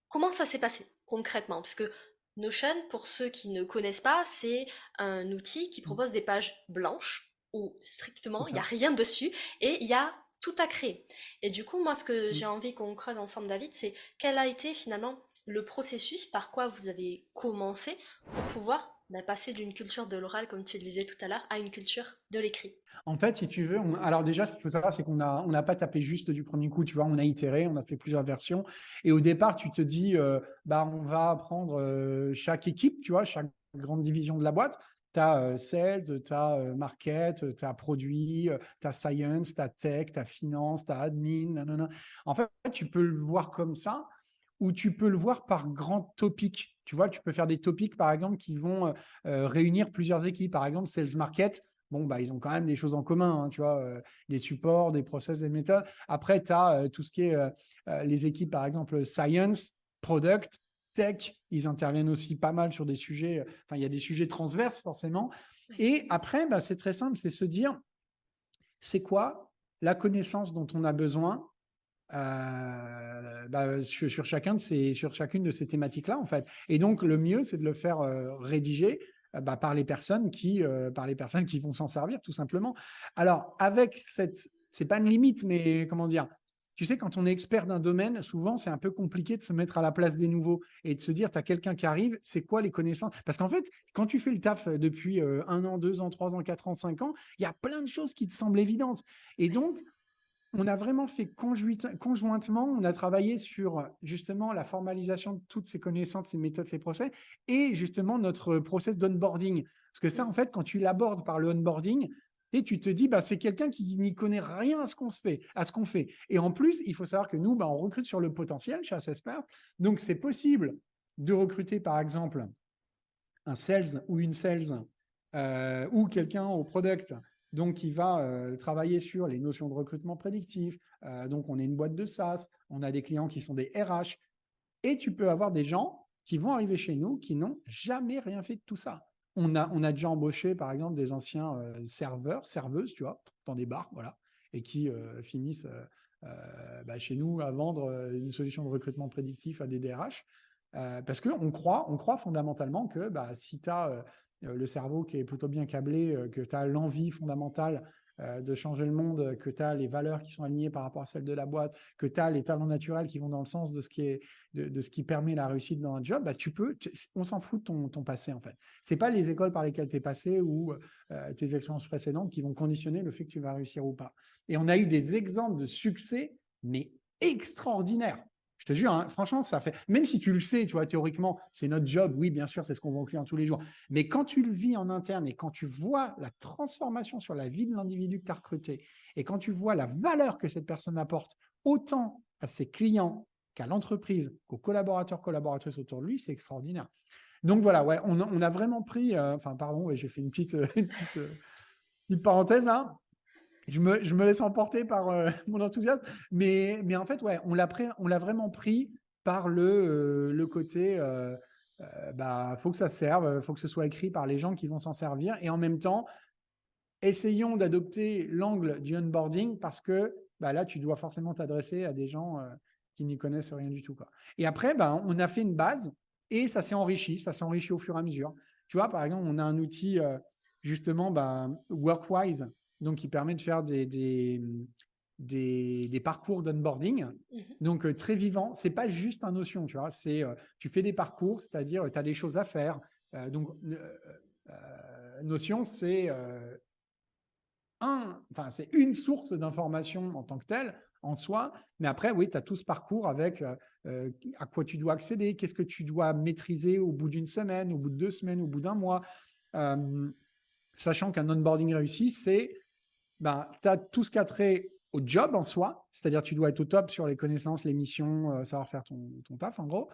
comment ça s'est passé concrètement, parce que Notion, pour ceux qui ne connaissent pas, c'est un outil qui propose des pages blanches où C'est strictement il n'y a ça. rien dessus et il y a tout à créer. Et du coup, moi, ce que Mm. j'ai envie qu'on creuse ensemble, David, c'est quel a été finalement le processus par quoi vous avez commencé pour pouvoir passer d'une culture de l'oral, comme tu le disais tout à l'heure, à une culture de l'écrit. En fait, si tu veux, alors déjà, ce qu'il faut savoir, c'est on n'a pas tapé juste du premier coup, tu vois, on a itéré, on a fait plusieurs versions. Et au départ, tu te dis, bah, on va prendre chaque équipe, tu vois, chaque grande division de la boîte. Tu as sales, tu as market, tu as produit, tu as science, tu as tech, tu as finance, tu as admin, nanana. En fait, tu peux le voir comme ça, ou tu peux le voir par grands topics. Tu vois, tu peux faire des topics, par exemple, qui vont réunir plusieurs équipes. Par exemple, sales market, bon, bah, ils ont quand même des choses en commun, hein, tu vois, des supports, des process, des méthodes. Après, tu as tout ce qui est les équipes, par exemple, science, product, tech, ils interviennent aussi pas mal sur des sujets, enfin, il y a des sujets transverses forcément. Et après, bah, c'est très simple, c'est se dire, c'est quoi la connaissance dont on a besoin bah, sur chacune de ces thématiques-là, en fait. Et donc, le mieux, c'est de le faire rédiger bah, par les personnes qui vont s'en servir, tout simplement. Alors, avec cette, c'est pas une limite, mais comment dire, tu sais, quand on est expert d'un domaine, souvent, c'est un peu compliqué de se mettre à la place des nouveaux et de se dire, tu as quelqu'un qui arrive, c'est quoi les connaissances? Parce qu'en fait, quand tu fais le taf depuis 1 an, 2 ans, 3 ans, 4 ans, 5 ans, il y a plein de choses qui te semblent évidentes. Et donc, on a vraiment fait conjointement, on a travaillé sur justement la formalisation de toutes ces connaissances, ces méthodes, ces process, et justement notre process d'onboarding. Parce que ça, en fait, quand tu l'abordes par le onboarding, et tu te dis, bah, c'est quelqu'un qui n'y connaît rien à ce qu'on se fait, à ce qu'on fait. Et en plus, il faut savoir que nous, bah, on recrute sur le potentiel chez Assessment. Donc, c'est possible de recruter, par exemple, un sales ou une sales ou quelqu'un au product donc qui va travailler sur les notions de recrutement prédictif. Donc, on est une boîte de SaaS, on a des clients qui sont des RH, et tu peux avoir des gens qui vont arriver chez nous qui n'ont jamais rien fait de tout ça. On a déjà embauché, par exemple, des anciens serveurs, serveuses, tu vois, dans des bars, voilà, et qui finissent bah, chez nous à vendre une solution de recrutement prédictif à des DRH. Parce qu'on croit fondamentalement que bah, si tu as le cerveau qui est plutôt bien câblé, que tu as l'envie fondamentale de changer le monde, que tu as les valeurs qui sont alignées par rapport à celles de la boîte, que tu as les talents naturels qui vont dans le sens de ce qui permet la réussite dans un job, bah, on s'en fout de ton passé en fait. C'est pas les écoles par lesquelles tu es passé ou tes expériences précédentes qui vont conditionner le fait que tu vas réussir ou pas. Et on a eu des exemples de succès, mais extraordinaires. Je te jure, hein, franchement, ça fait. Même si tu le sais, tu vois, théoriquement, c'est notre job. Oui, bien sûr, c'est ce qu'on voit aux clients tous les jours. Mais quand tu le vis en interne et quand tu vois la transformation sur la vie de l'individu que tu as recruté et quand tu vois la valeur que cette personne apporte autant à ses clients qu'à l'entreprise, qu'aux collaborateurs, collaboratrices autour de lui, c'est extraordinaire. Donc voilà, ouais, on a vraiment pris. Enfin, pardon, ouais, j'ai fait une petite parenthèse là. Je me laisse emporter par mon enthousiasme, mais en fait, ouais, on l'a vraiment pris par le côté, bah, faut que ça serve, faut que ce soit écrit par les gens qui vont s'en servir, et en même temps, essayons d'adopter l'angle du onboarding parce que bah, là, tu dois forcément t'adresser à des gens qui n'y connaissent rien du tout, quoi. Et après, bah, on a fait une base et ça s'est enrichi au fur et à mesure. Tu vois, par exemple, on a un outil justement bah, Workwise, donc qui permet de faire des parcours d'onboarding. Mhm. Donc très vivant, c'est pas juste un Notion, tu vois, c'est tu fais des parcours, c'est-à-dire tu as des choses à faire. Notion, c'est une source d'information en tant que telle, en soi, mais après, oui, tu as tout ce parcours avec à quoi tu dois accéder, qu'est-ce que tu dois maîtriser au bout d'une semaine, au bout de 2 semaines, au bout d'un mois. Sachant qu'un onboarding réussi, c'est, bah, tu as tout ce qu'a trait au job en soi, c'est-à-dire tu dois être au top sur les connaissances, les missions, savoir faire ton taf en gros.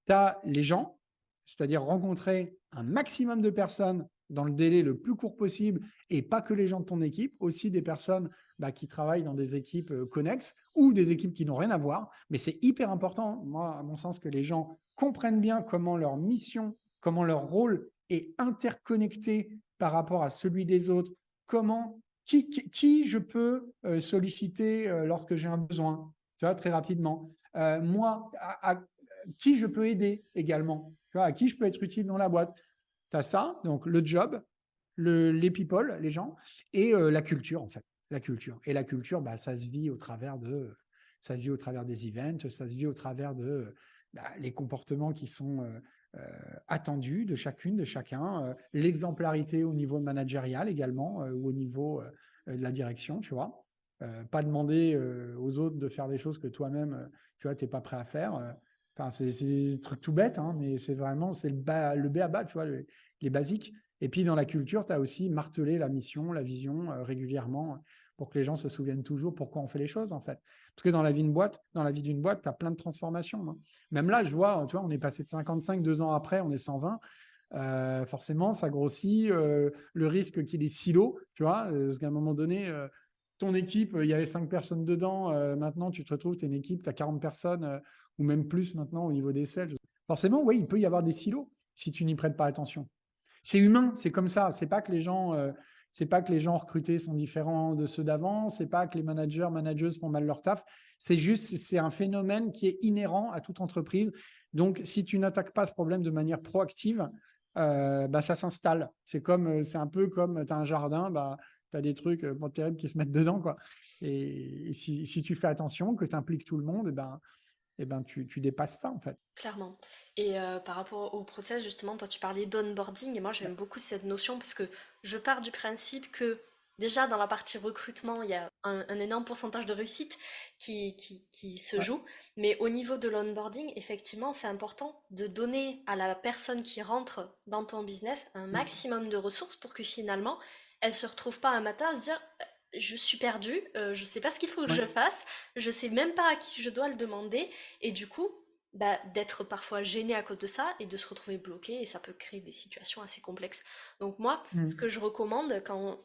Tu as les gens, c'est-à-dire rencontrer un maximum de personnes dans le délai le plus court possible et pas que les gens de ton équipe, aussi des personnes qui travaillent dans des équipes connexes ou des équipes qui n'ont rien à voir. Mais c'est hyper important, moi, à mon sens, que les gens comprennent bien comment leur mission, comment leur rôle est interconnecté par rapport à celui des autres, qui je peux solliciter lorsque j'ai un besoin, tu vois, très rapidement. Moi, qui je peux aider également, tu vois, à qui je peux être utile dans la boîte. Tu as ça, donc le job, les people, les gens, et la culture, en fait. La culture. Et la culture, ça se vit au travers des events, ça se vit au travers de les comportements qui sont attendus de chacune, de chacun, l'exemplarité au niveau managérial également, ou au niveau de la direction, tu vois. Pas demander aux autres de faire des choses que toi-même, tu vois, tu n'es pas prêt à faire. Enfin, c'est des trucs tout bêtes, hein, mais c'est vraiment le b à bas, tu vois, les basiques. Et puis dans la culture, tu as aussi martelé la mission, la vision régulièrement pour que les gens se souviennent toujours pourquoi on fait les choses, en fait. Parce que dans la vie d'une boîte, tu as plein de transformations, hein. Même là, je vois, tu vois, on est passé de 55, 2 ans après, on est 120. Forcément, ça grossit. Le risque qu'il y ait des silos, tu vois, parce qu'à un moment donné, ton équipe, il y avait 5 personnes dedans. Maintenant, tu te retrouves, tu es une équipe, tu as 40 personnes ou même plus maintenant au niveau des sales. Forcément, oui, il peut y avoir des silos si tu n'y prêtes pas attention. C'est humain, c'est comme ça. C'est pas que les gens recrutés sont différents de ceux d'avant. C'est pas que les manageuses font mal leur taf. C'est un phénomène qui est inhérent à toute entreprise. Donc, si tu n'attaques pas ce problème de manière proactive, ça s'installe. C'est un peu comme tu as un jardin, tu as des trucs pas terribles qui se mettent dedans, quoi. Et si tu fais attention, que tu impliques tout le monde, tu dépasses ça, en fait. Clairement. Et par rapport au process, justement, toi tu parlais d'onboarding et moi j'aime beaucoup cette notion parce que je pars du principe que déjà dans la partie recrutement, il y a un énorme pourcentage de réussite qui se Ouais. joue, mais au niveau de l'onboarding, effectivement, c'est important de donner à la personne qui rentre dans ton business un maximum de ressources pour que finalement, elle se retrouve pas un matin à se dire je suis perdue, je sais pas ce qu'il faut que Ouais. je fasse, je sais même pas à qui je dois le demander, et du coup, d'être parfois gêné à cause de ça et de se retrouver bloqué et ça peut créer des situations assez complexes. Donc moi, ce que je recommande quand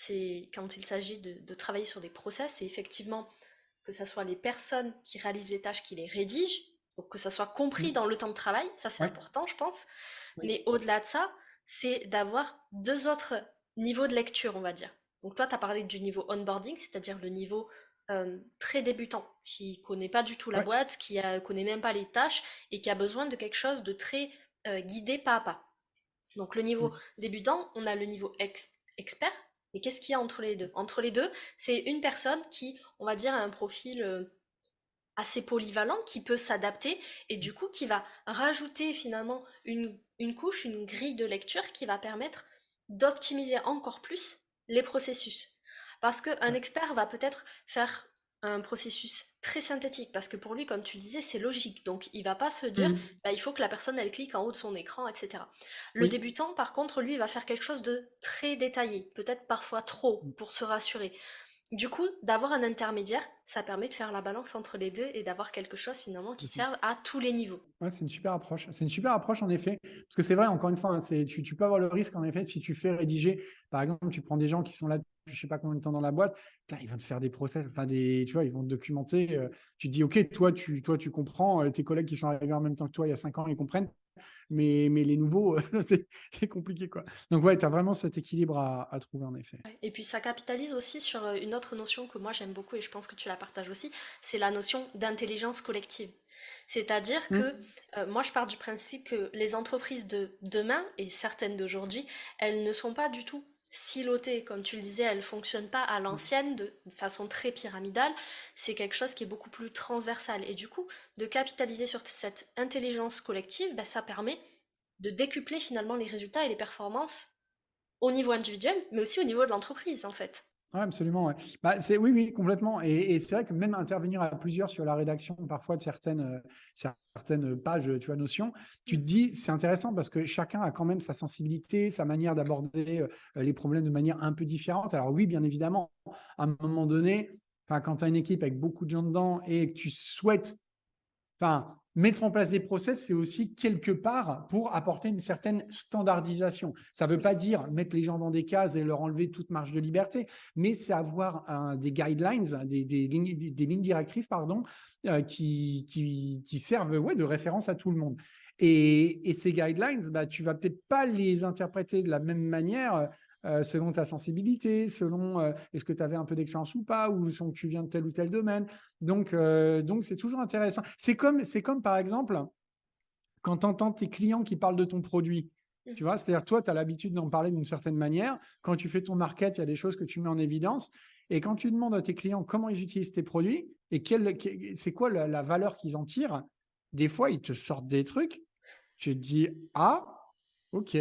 il s'agit de travailler sur des process, c'est effectivement que ça soit les personnes qui réalisent les tâches qui les rédigent, donc que ça soit compris dans le temps de travail, ça c'est Ouais. important je pense, Oui. mais au-delà de ça, c'est d'avoir deux autres niveaux de lecture, on va dire. Donc toi, tu as parlé du niveau onboarding, c'est-à-dire le niveau très débutant, qui connaît pas du tout la Ouais. boîte, connaît même pas les tâches et qui a besoin de quelque chose de très guidé pas à pas. Donc le niveau débutant, on a le niveau expert, mais qu'est-ce qu'il y a entre les deux? Entre les deux, c'est une personne qui, on va dire, a un profil assez polyvalent, qui peut s'adapter et du coup qui va rajouter finalement une couche, une grille de lecture qui va permettre d'optimiser encore plus les processus. Parce qu'un Ouais. expert va peut-être faire un processus très synthétique, parce que pour lui, comme tu le disais, c'est logique. Donc il va pas se dire, il faut que la personne, elle clique en haut de son écran, etc. Le Oui. débutant, par contre, lui, va faire quelque chose de très détaillé, peut-être parfois trop, pour se rassurer. Du coup, d'avoir un intermédiaire, ça permet de faire la balance entre les deux et d'avoir quelque chose finalement qui serve à tous les niveaux. Ouais, c'est une super approche. C'est une super approche, en effet. Parce que c'est vrai, encore une fois, hein, tu peux avoir le risque, en effet, si tu fais rédiger, par exemple, tu prends des gens qui sont là depuis je sais pas combien de temps dans la boîte, putain, ils vont te faire des process, enfin tu vois, ils vont te documenter. Tu te dis, OK, toi, tu comprends, tes collègues qui sont arrivés en même temps que toi il y a 5 ans, ils comprennent. Mais les nouveaux, c'est compliqué, quoi. Donc, ouais, tu as vraiment cet équilibre à trouver, en effet. Ouais. Et puis ça capitalise aussi sur une autre notion que moi j'aime beaucoup et je pense que tu la partages aussi, c'est la notion d'intelligence collective. C'est-à-dire que moi je pars du principe que les entreprises de demain et certaines d'aujourd'hui, elles ne sont pas du tout silotées, comme tu le disais, elles fonctionnent pas à l'ancienne de façon très pyramidale, c'est quelque chose qui est beaucoup plus transversal. Et du coup, de capitaliser sur cette intelligence collective, ça permet de décupler finalement les résultats et les performances au niveau individuel, mais aussi au niveau de l'entreprise, en fait. Ouais, absolument. Ouais. Oui, oui, complètement. Et c'est vrai que même intervenir à plusieurs sur la rédaction parfois de certaines pages, tu vois, notions, tu te dis, c'est intéressant parce que chacun a quand même sa sensibilité, sa manière d'aborder les problèmes de manière un peu différente. Alors oui, bien évidemment, à un moment donné, quand tu as une équipe avec beaucoup de gens dedans et que tu souhaites mettre en place des process, c'est aussi quelque part pour apporter une certaine standardisation. Ça ne veut pas dire mettre les gens dans des cases et leur enlever toute marge de liberté, mais c'est avoir des guidelines, des lignes directrices, pardon, qui servent de référence à tout le monde. Et ces guidelines, tu vas peut-être pas les interpréter de la même manière selon ta sensibilité, selon est-ce que tu avais un peu d'expérience ou pas, ou selon que tu viens de tel ou tel domaine. Donc c'est toujours intéressant. C'est comme, par exemple, quand tu entends tes clients qui parlent de ton produit. Tu vois, c'est-à-dire, toi, tu as l'habitude d'en parler d'une certaine manière. Quand tu fais ton market, il y a des choses que tu mets en évidence. Et quand tu demandes à tes clients comment ils utilisent tes produits et c'est quoi la valeur qu'ils en tirent, des fois, ils te sortent des trucs. Tu te dis, ah, ok.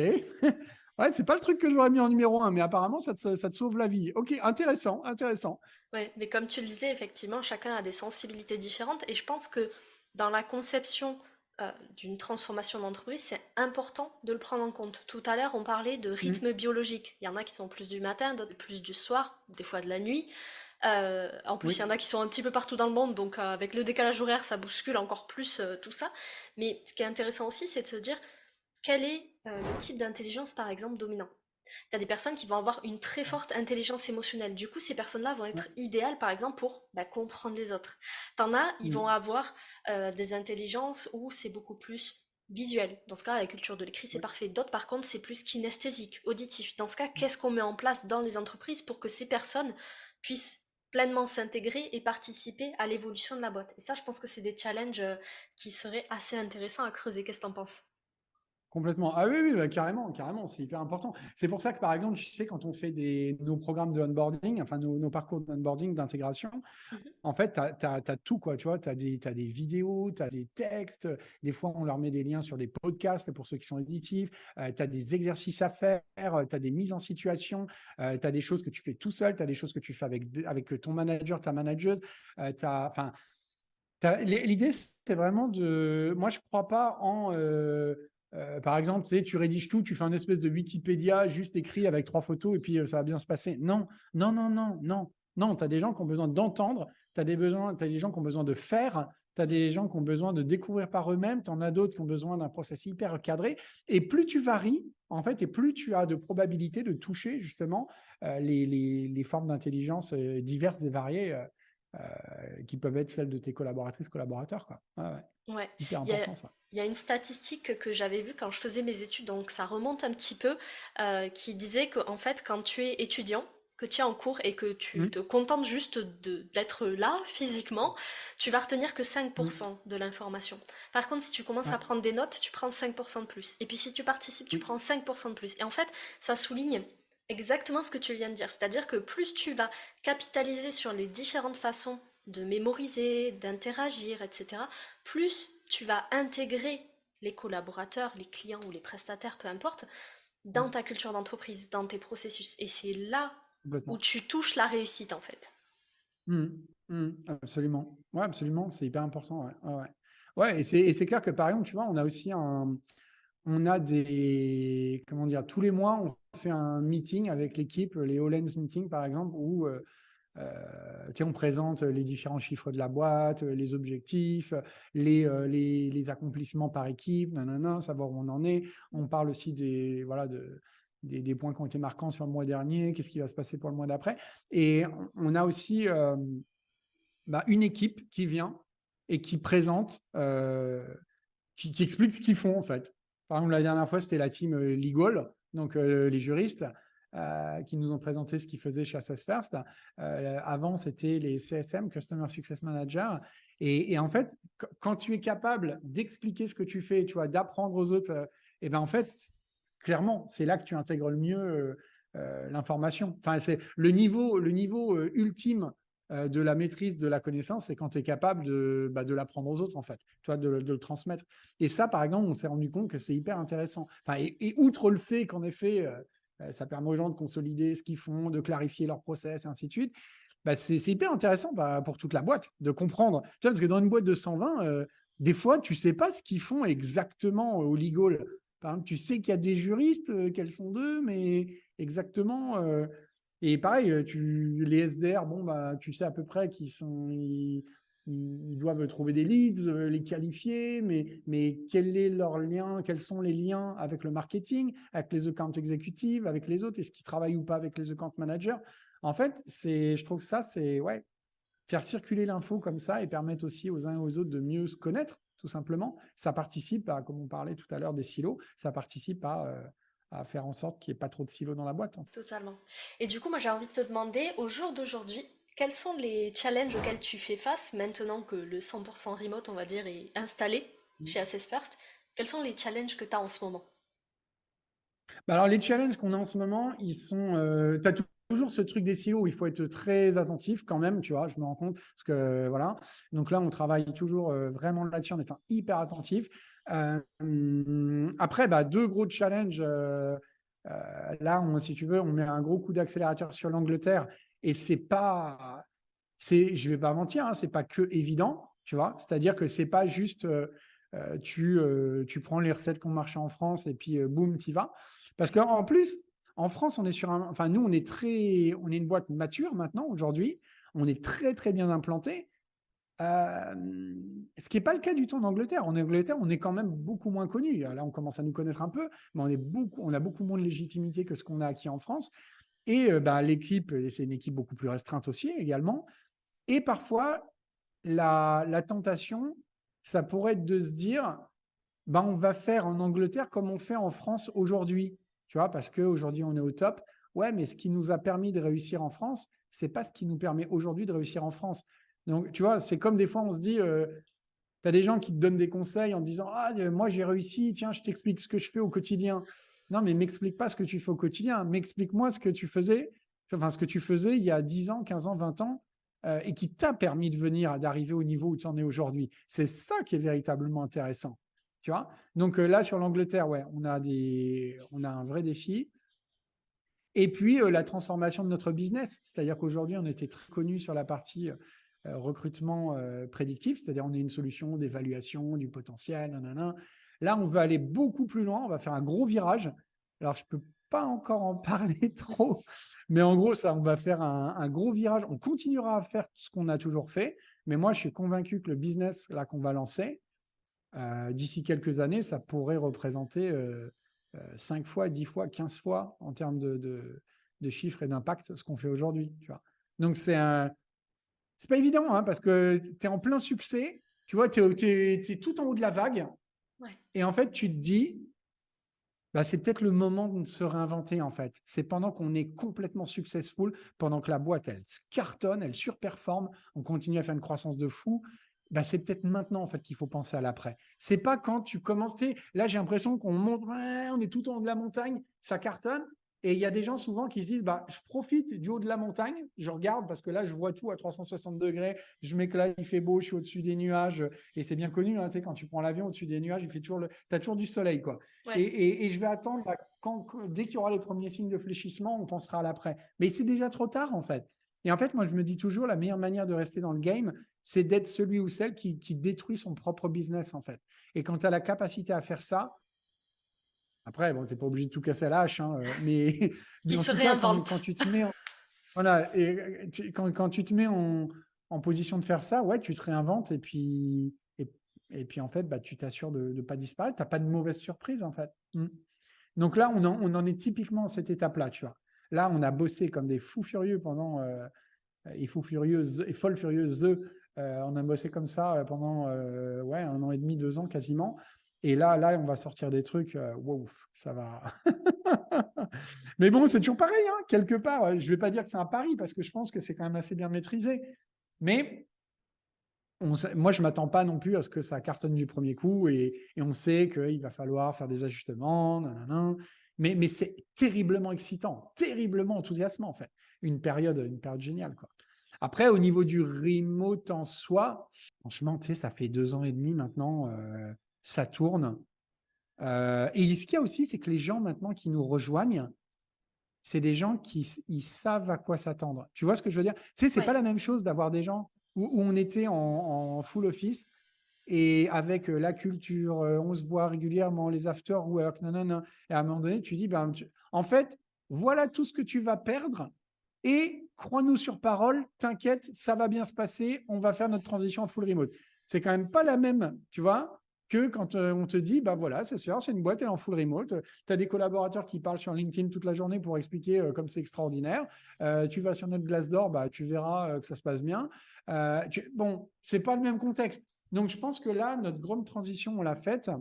Ouais, c'est pas le truc que j'aurais mis en numéro 1, mais apparemment, ça te sauve la vie. Ok, intéressant, intéressant. Ouais, mais comme tu le disais, effectivement, chacun a des sensibilités différentes et je pense que dans la conception d'une transformation d'entreprise, c'est important de le prendre en compte. Tout à l'heure, on parlait de rythme biologique. Il y en a qui sont plus du matin, d'autres plus du soir, des fois de la nuit. En plus, il y en a qui sont un petit peu partout dans le monde, donc avec le décalage horaire, ça bouscule encore plus tout ça. Mais ce qui est intéressant aussi, c'est de se dire quel est le type d'intelligence, par exemple, dominant. T'as des personnes qui vont avoir une très forte intelligence émotionnelle. Du coup, ces personnes-là vont être idéales, par exemple, pour comprendre les autres. T'en as, ils vont avoir des intelligences où c'est beaucoup plus visuel. Dans ce cas, la culture de l'écrit, c'est parfait. D'autres, par contre, c'est plus kinesthésique, auditif. Dans ce cas, qu'est-ce qu'on met en place dans les entreprises pour que ces personnes puissent pleinement s'intégrer et participer à l'évolution de la boîte? Et ça, je pense que c'est des challenges qui seraient assez intéressants à creuser. Qu'est-ce que t'en penses? Complètement. Ah oui, oui, carrément, carrément, c'est hyper important. C'est pour ça que, par exemple, tu sais, quand on fait nos programmes de onboarding, enfin nos parcours d'onboarding, d'intégration, en fait, tu as tout, quoi. Tu vois, tu as des vidéos, tu as des textes. Des fois, on leur met des liens sur des podcasts pour ceux qui sont éditifs. Tu as des exercices à faire, tu as des mises en situation, tu as des choses que tu fais tout seul, tu as des choses que tu fais avec ton manager, ta manageuse. L'idée, c'est vraiment de. Moi, je ne crois pas en. Par exemple, tu rédiges tout, tu fais un espèce de Wikipédia juste écrit avec 3 photos et puis ça va bien se passer. Non, non, non, non, non. Non, tu as des gens qui ont besoin d'entendre, tu as des gens qui ont besoin de faire, tu as des gens qui ont besoin de découvrir par eux-mêmes, tu en as d'autres qui ont besoin d'un process hyper cadré. Et plus tu varies, en fait, et plus tu as de probabilité de toucher justement les formes d'intelligence diverses et variées qui peuvent être celles de tes collaboratrices, collaborateurs, quoi. Ouais, Hyper il y a, important, ça. il y a une statistique que j'avais vue quand je faisais mes études, donc ça remonte un petit peu, qui disait que en fait, quand tu es étudiant, que tu es en cours et que tu te contentes juste d'être là physiquement, tu vas retenir que 5% de l'information. Par contre, si tu commences à Ouais. prendre des notes, tu prends 5% de plus. Et puis si tu participes, tu Oui. prends 5% de plus. Et en fait, ça souligne exactement ce que tu viens de dire. C'est-à-dire que plus tu vas capitaliser sur les différentes façons de mémoriser, d'interagir, etc., plus tu vas intégrer les collaborateurs, les clients ou les prestataires, peu importe, dans ta culture d'entreprise, dans tes processus. Et c'est là où Complètement. tu touches la réussite, en fait. Absolument. Ouais, absolument. C'est hyper important. Ouais, ouais, ouais. Ouais, et c'est clair que par exemple, tu vois, on a aussi on a comment dire, tous les mois, on fait un meeting avec l'équipe, les All-Hands meeting par exemple, où on présente les différents chiffres de la boîte, les objectifs, les accomplissements par équipe, nanana, savoir où on en est. On parle aussi des points qui ont été marquants sur le mois dernier, qu'est-ce qui va se passer pour le mois d'après. Et on a aussi une équipe qui vient et qui présente, qui explique ce qu'ils font en fait. Par exemple, la dernière fois, c'était la team Legal, donc les juristes, qui nous ont présenté ce qu'ils faisaient chez Assess First. Avant, c'était les CSM, Customer Success Manager. Et en fait, quand tu es capable d'expliquer ce que tu fais, tu vois, d'apprendre aux autres, et ben en fait, clairement, c'est là que tu intègres le mieux l'information. Enfin, c'est le niveau ultime de la maîtrise de la connaissance, c'est quand tu es capable de l'apprendre aux autres, en fait, tu vois, de le transmettre. Et ça, par exemple, on s'est rendu compte que c'est hyper intéressant. Enfin, et outre le fait qu'en effet, ça permet aux gens de consolider ce qu'ils font, de clarifier leur process, et ainsi de suite, c'est hyper intéressant pour toute la boîte de comprendre. Tu vois, parce que dans une boîte de 120, des fois, tu ne sais pas ce qu'ils font exactement au legal. Par exemple, tu sais qu'il y a des juristes, qu'elles sont deux, mais exactement Et pareil, les SDR, bon, bah, tu sais à peu près ils doivent trouver des leads, les qualifier, mais quel est leur lien, quels sont les liens avec le marketing, avec les account exécutives, avec les autres, est-ce qu'ils travaillent ou pas avec les account managers? En fait, je trouve que ça, c'est ouais, faire circuler l'info comme ça et permettre aussi aux uns et aux autres de mieux se connaître, tout simplement. Ça participe à, comme on parlait tout à l'heure des silos, ça participe à faire en sorte qu'il n'y ait pas trop de silos dans la boîte. Totalement. Et du coup, moi j'ai envie de te demander, au jour d'aujourd'hui, quels sont les challenges auxquels tu fais face maintenant que le 100% remote, on va dire, est installé chez Assess First? Quels sont les challenges que tu as en ce moment? Bah alors, les challenges qu'on a en ce moment, ils sont. Tu as toujours ce truc des silos où il faut être très attentif quand même, tu vois, je me rends compte. Parce que voilà. Donc là, on travaille toujours vraiment là-dessus en étant hyper attentif. Après, bah, deux gros challenges. Là, si tu veux, on met un gros coup d'accélérateur sur l'Angleterre et c'est pas. Je vais pas mentir, hein, c'est pas que évident, tu vois. C'est-à-dire que c'est pas juste tu prends les recettes qu'on marchait en France et puis boum, t'y vas. Parce qu'en plus, en France, on est sur enfin, nous, on est une boîte mature maintenant, aujourd'hui. On est très, très bien implanté. Ce qui n'est pas le cas du tout en Angleterre. En Angleterre, on est quand même beaucoup moins connu. Là, on commence à nous connaître un peu, mais on a beaucoup moins de légitimité que ce qu'on a acquis en France. Et bah, l'équipe, c'est une équipe beaucoup plus restreinte aussi également. Et parfois, la tentation, ça pourrait être de se dire, bah, on va faire en Angleterre comme on fait en France aujourd'hui. Tu vois, parce qu'aujourd'hui, on est au top. Ouais, mais ce qui nous a permis de réussir en France, c'est pas ce qui nous permet aujourd'hui de réussir en France. Donc, tu vois, c'est comme des fois, on se dit, tu as des gens qui te donnent des conseils en disant, ah, moi, j'ai réussi, tiens, je t'explique ce que je fais au quotidien. Non, mais m'explique pas ce que tu fais au quotidien. M'explique-moi ce que tu faisais, enfin, ce que tu faisais il y a 10 ans, 15 ans, 20 ans, et qui t'a permis de venir, d'arriver au niveau où tu en es aujourd'hui. C'est ça qui est véritablement intéressant. Tu vois. Donc là, sur l'Angleterre, ouais, on a un vrai défi. Et puis, la transformation de notre business. C'est-à-dire qu'aujourd'hui, on était très connu sur la partie recrutement prédictif, c'est-à-dire on est une solution d'évaluation du potentiel. Nanana. Là, on veut aller beaucoup plus loin. On va faire un gros virage. Alors, je ne peux pas encore en parler trop, mais en gros, ça, on va faire un gros virage. On continuera à faire ce qu'on a toujours fait, mais moi, je suis convaincu que le business là qu'on va lancer, d'ici quelques années, ça pourrait représenter 5 fois, 10 fois, 15 fois en termes de chiffres et d'impact ce qu'on fait aujourd'hui. Donc, c'est pas évident hein, parce que tu es en plein succès, tu vois, tu es tout en haut de la vague. Ouais. Et en fait, tu te dis, bah, c'est peut-être le moment de se réinventer en fait. C'est pendant qu'on est complètement successful, pendant que la boîte, elle cartonne, elle surperforme, on continue à faire une croissance de fou. Bah, c'est peut-être maintenant en fait qu'il faut penser à l'après. C'est pas quand tu commences. Là, j'ai l'impression qu'on monte, ouais, on est tout en haut de la montagne, ça cartonne. Et il y a des gens souvent qui se disent, bah, je profite du haut de la montagne, je regarde parce que là, je vois tout à 360 degrés, je m'éclate, il fait beau, je suis au-dessus des nuages. Et c'est bien connu, hein, quand tu prends l'avion au-dessus des nuages, tu as toujours du soleil. Quoi. Ouais. Et je vais attendre, bah, dès qu'il y aura les premiers signes de fléchissement, on pensera à l'après. Mais c'est déjà trop tard, en fait. Et en fait, moi, je me dis toujours, la meilleure manière de rester dans le game, c'est d'être celui ou celle qui détruit son propre business, en fait. Et quand tu as la capacité à faire ça, après, bon, tu n'es pas obligé de tout casser à la hache, hein, mais qui en se tout cas, réinvente. Quand tu te mets, voilà, quand tu te mets en position de faire ça, ouais, tu te réinventes et puis en fait, bah, tu t'assures de ne pas disparaître. Tu n'as pas de mauvaise surprise, en fait. Donc là, on en est typiquement à cette étape-là, tu vois. Là, on a bossé comme des fous furieux pendant et fous furieuses et folles furieuses. On a bossé comme ça pendant ouais, 1 an et demi, 2 ans quasiment. Et là, on va sortir des trucs. Wow, ça va. Mais bon, c'est toujours pareil, hein, quelque part. Je ne vais pas dire que c'est un pari parce que je pense que c'est quand même assez bien maîtrisé. Mais moi, je ne m'attends pas non plus à ce que ça cartonne du premier coup et on sait qu'il va falloir faire des ajustements. Nanana. Mais c'est terriblement excitant, terriblement enthousiasmant en fait. Une période géniale, quoi. Après, au niveau du remote en soi, franchement, tu sais, ça fait 2 ans et demi maintenant, ça tourne. Et ce qu'il y a aussi, c'est que les gens maintenant qui nous rejoignent, c'est des gens qui ils savent à quoi s'attendre. Tu vois ce que je veux dire? Tu sais, c'est pas la même chose d'avoir des gens où on était en full office et avec la culture, on se voit régulièrement, les after-work, nanana. Et à un moment donné, tu dis, ben, en fait, voilà tout ce que tu vas perdre et crois-nous sur parole, t'inquiète, ça va bien se passer, on va faire notre transition en full remote. C'est quand même pas la même, tu vois, que quand on te dit, bah voilà, c'est sûr, c'est une boîte, elle est en full remote. Tu as des collaborateurs qui parlent sur LinkedIn toute la journée pour expliquer comme c'est extraordinaire. Tu vas sur notre Glassdoor, bah, tu verras que ça se passe bien. Bon, c'est pas le même contexte. Donc, je pense que là, notre grande transition, on l'a faite.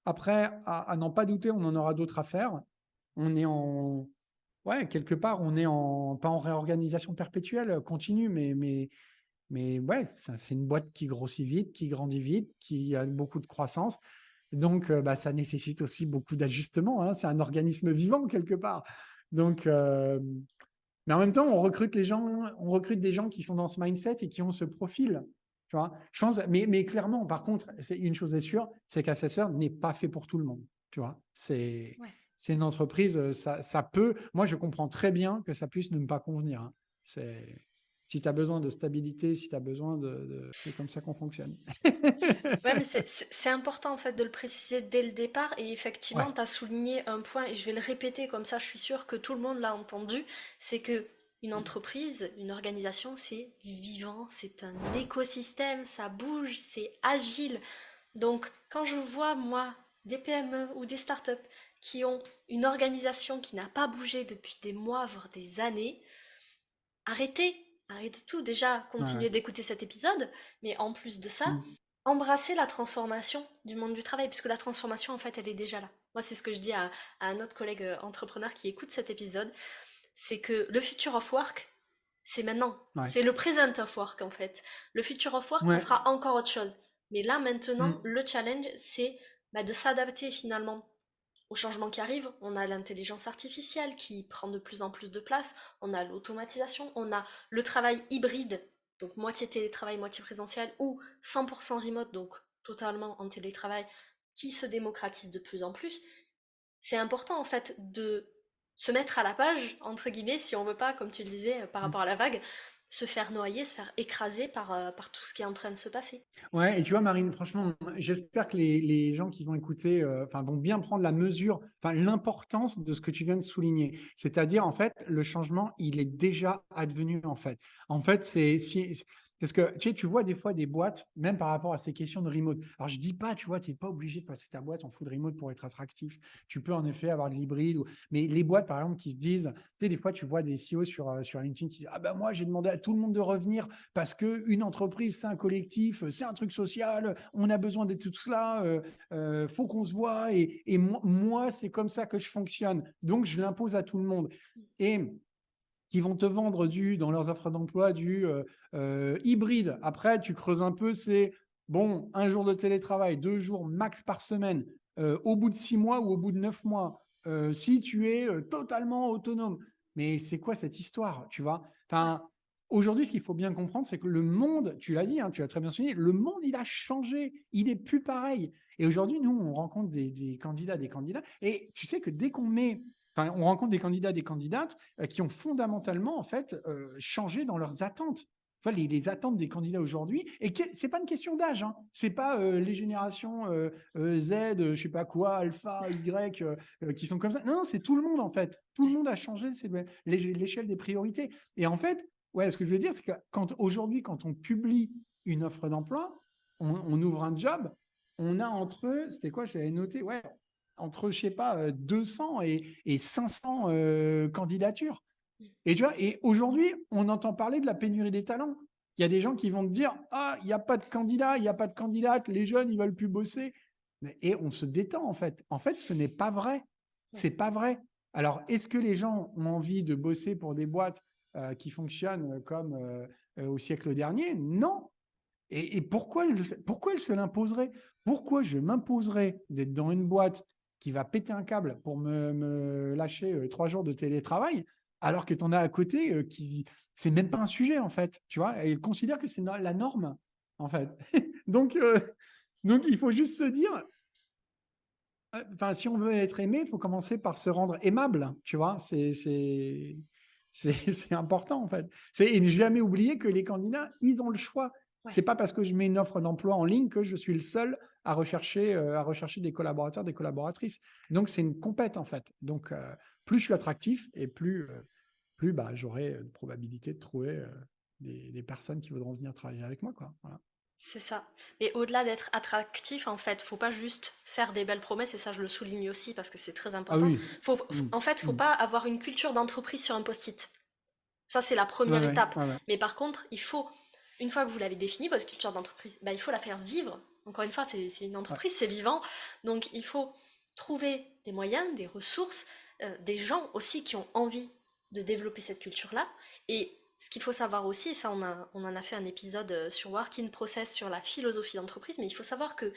Après, à n'en pas douter, on en aura d'autres à faire. On est en, ouais, quelque part, on est pas en réorganisation perpétuelle, continue, mais ouais, c'est une boîte qui grossit vite, qui grandit vite, qui a beaucoup de croissance. Donc, bah, ça nécessite aussi beaucoup d'ajustements, hein. C'est un organisme vivant quelque part. Donc, mais en même temps, on recrute des gens qui sont dans ce mindset et qui ont ce profil. Tu vois, je pense, mais clairement, par contre, c'est une chose est sûre, c'est qu'Assesseur n'est pas fait pour tout le monde. Tu vois, Ouais. c'est une entreprise, ça peut. Moi, je comprends très bien que ça puisse ne pas convenir, hein. Si tu as besoin de stabilité, si tu as besoin c'est comme ça qu'on fonctionne. Ouais, mais c'est important en fait de le préciser dès le départ et effectivement, Ouais. tu as souligné un point et je vais le répéter comme ça, je suis sûre que tout le monde l'a entendu, c'est que une entreprise, une organisation, c'est vivant, c'est un écosystème, ça bouge, c'est agile. Donc, quand je vois moi des PME ou des startups qui ont une organisation qui n'a pas bougé depuis des mois, voire des années, arrêtez, arrêtez tout. Déjà, Ouais, ouais. continuez d'écouter cet épisode, mais en plus de ça, Mm. embrassez la transformation du monde du travail, puisque la transformation, en fait, elle est déjà là. Moi, c'est ce que je dis à un autre collègue entrepreneur qui écoute cet épisode, c'est que le future of work, c'est maintenant. Ouais. C'est le present of work, en fait. Le future of work, ça Ouais. sera encore autre chose. Mais là, maintenant, Mm. le challenge, c'est bah, de s'adapter finalement aux changements qui arrivent. On a l'intelligence artificielle qui prend de plus en plus de place, on a l'automatisation, on a le travail hybride, donc moitié télétravail, moitié présentiel, ou 100% remote, donc totalement en télétravail, qui se démocratise de plus en plus. C'est important en fait de se mettre à la page, entre guillemets, si on veut pas, comme tu le disais, par Mm. rapport à la vague, se faire noyer, se faire écraser par tout ce qui est en train de se passer. Ouais, et tu vois, Marine, franchement, j'espère que les gens qui vont écouter, enfin, vont bien prendre la mesure, enfin, l'importance de ce que tu viens de souligner. C'est-à-dire, en fait, le changement, il est déjà advenu, en fait. En fait, parce que tu vois des fois des boîtes, même par rapport à ces questions de remote. Alors, je dis pas, tu vois, tu n'es pas obligé de passer ta boîte en full remote pour être attractif. Tu peux en effet avoir de l'hybride. Mais les boîtes, par exemple, qui se disent, tu sais, des fois, tu vois des CEO sur LinkedIn qui disent, ah ben moi, j'ai demandé à tout le monde de revenir parce qu'une entreprise, c'est un collectif, c'est un truc social, on a besoin de tout cela, faut qu'on se voit, et moi, c'est comme ça que je fonctionne. Donc, je l'impose à tout le monde. Et qui vont te vendre dans leurs offres d'emploi du hybride. Après, tu creuses un peu, c'est bon, un jour de télétravail, 2 jours max par semaine, au bout de 6 mois ou au bout de 9 mois, si tu es totalement autonome. Mais c'est quoi cette histoire, tu vois? Ouais. Enfin, aujourd'hui, ce qu'il faut bien comprendre, c'est que le monde, tu l'as dit, hein, tu l'as très bien souligné, le monde, il a changé, il n'est plus pareil. Et aujourd'hui, nous, on rencontre des candidats, et tu sais que dès qu'on met, enfin, on rencontre des candidats, des candidates qui ont fondamentalement en fait changé dans leurs attentes. Enfin, les attentes des candidats aujourd'hui, et c'est pas une question d'âge, hein. C'est pas les générations Z, je sais pas quoi, alpha, Y, qui sont comme ça. Non, c'est tout le monde en fait. Tout le monde a changé, c'est l'échelle des priorités. Et en fait, ouais, ce que je veux dire, c'est que aujourd'hui, quand on publie une offre d'emploi, on ouvre un job, on a c'était quoi, je l'avais noté, ouais, entre, je sais pas, 200 et 500 candidatures. Et tu vois, et aujourd'hui, on entend parler de la pénurie des talents. Il y a des gens qui vont te dire, ah, il n'y a pas de candidat, il n'y a pas de candidate, les jeunes, ils veulent plus bosser. Et on se détend, en fait. En fait, ce n'est pas vrai. Ouais. C'est pas vrai. Alors, est-ce que les gens ont envie de bosser pour des boîtes qui fonctionnent comme au siècle dernier? Non. Et pourquoi elle se l'imposerait? Pourquoi je m'imposerais d'être dans une boîte qui va péter un câble pour me lâcher 3 jours de télétravail, alors que tu en as à côté qui c'est même pas un sujet en fait, tu vois, et elle considère que c'est la norme en fait. donc, donc il faut juste se dire, enfin si on veut être aimé, il faut commencer par se rendre aimable, tu vois, c'est important en fait. Et ne jamais oublier que les candidats, ils ont le choix. Ouais. C'est pas parce que je mets une offre d'emploi en ligne que je suis le seul à rechercher des collaborateurs, des collaboratrices. Donc c'est une compète en fait. Donc plus je suis attractif et plus plus j'aurai de probabilité de trouver des personnes qui voudront venir travailler avec moi, quoi. Voilà. C'est ça. Et au-delà d'être attractif, en fait, faut pas juste faire des belles promesses, et ça je le souligne aussi parce que c'est très Ah important. oui. Mm. En fait, faut Mm. pas avoir une culture d'entreprise sur un post-it. Ça, c'est la Ouais, première ouais, étape. ouais, ouais. Mais par contre, une fois que vous l'avez définie, votre culture d'entreprise, il faut la faire vivre. Encore une fois, c'est une Ouais. entreprise, c'est vivant. Donc, il faut trouver des moyens, des ressources, des gens aussi qui ont envie de développer cette culture-là. Et ce qu'il faut savoir aussi, et ça, on en a fait un épisode sur Work in Process sur la philosophie d'entreprise, mais il faut savoir que